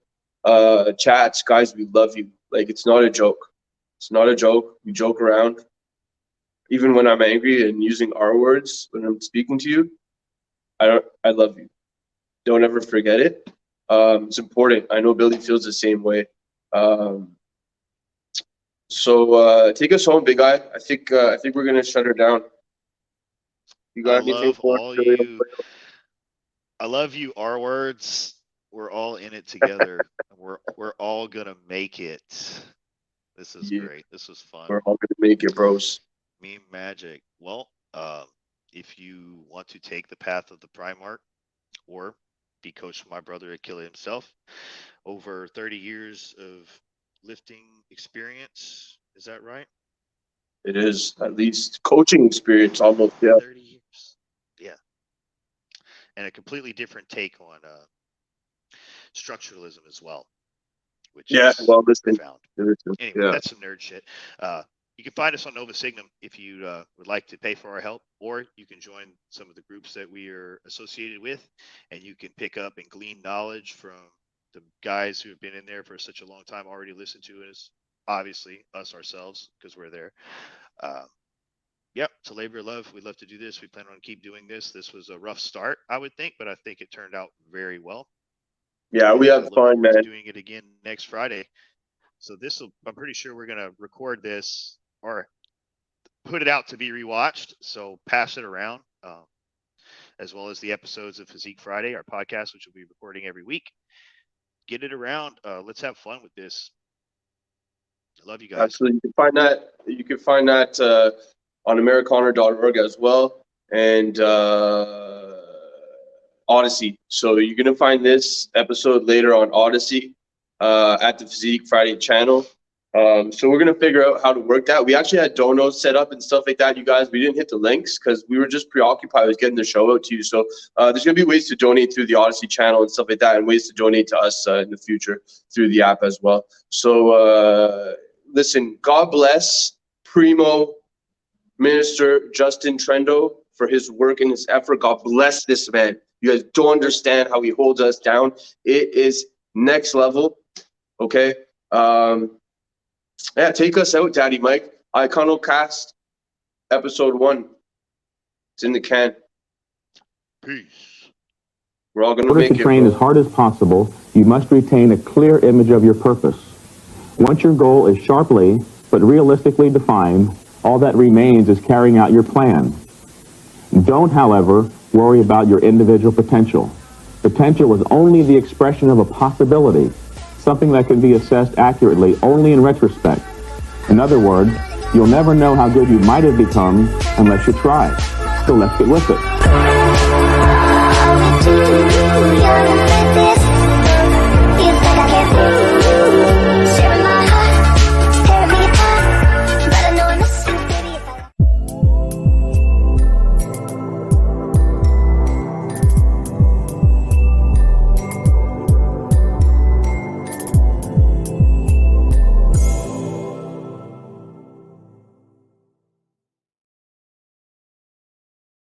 chats. Guys, we love you. Like, it's not a joke. It's not a joke. We joke around. Even when I'm angry and using R words when I'm speaking to you, I love you. don't ever forget it. It's important. I know Billy feels the same way. So take us home, big guy. I think we're gonna shut her down. You got anything for us? I love you, R words. We're all in it together. we're all gonna make it. This is great. This was fun. We're all gonna make it, bros. Meme magic. Well, if you want to take the path of the Primarch or be coached by my brother Aquila himself, over 30 years of lifting experience. Is that right? It is, at least coaching experience almost, yeah. 30 years. Yeah. And a completely different take on structuralism as well. Which is profound. Anyway, that's some nerd shit. You can find us on Nova Signum if you would like to pay for our help, or you can join some of the groups that we are associated with, and you can pick up and glean knowledge from the guys who have been in there for such a long time, already listened to us, obviously us ourselves, because we're there. Yep, it's a labor of love. We love to do this. We plan on keep doing this. This was a rough start, I would think, but I think it turned out very well. Yeah, we have fun, man. Doing it again next Friday. So I'm pretty sure we're gonna record this or put it out to be rewatched. So pass it around, as well as the episodes of Physique Friday, our podcast, which we'll be recording every week. Get it around. Let's have fun with this. I love you guys. Absolutely. You can find that on americana.org as well, and Odyssey. So you're gonna find this episode later on Odyssey at the Physique Friday channel. So we're gonna figure out how to work that. We actually had donos set up and stuff like that, you guys. We didn't hit the links because we were just preoccupied with getting the show out to you. So there's gonna be ways to donate through the Odyssey channel and stuff like that, and ways to donate to us in the future through the app as well. So listen, God bless Primo Minister Justin Trendo for his work and his effort. God bless this man. You guys don't understand how he holds us down. It is next level. Okay. Yeah, take us out, Daddy Mike. IconoCast, episode 1. It's in the can. Peace. We're all going to make it. In order to train as hard as possible, you must retain a clear image of your purpose. Once your goal is sharply but realistically defined, all that remains is carrying out your plan. Don't, however, worry about your individual potential. Potential is only the expression of a possibility, something that can be assessed accurately only in retrospect. In other words, you'll never know how good you might have become unless you try. So let's get with it.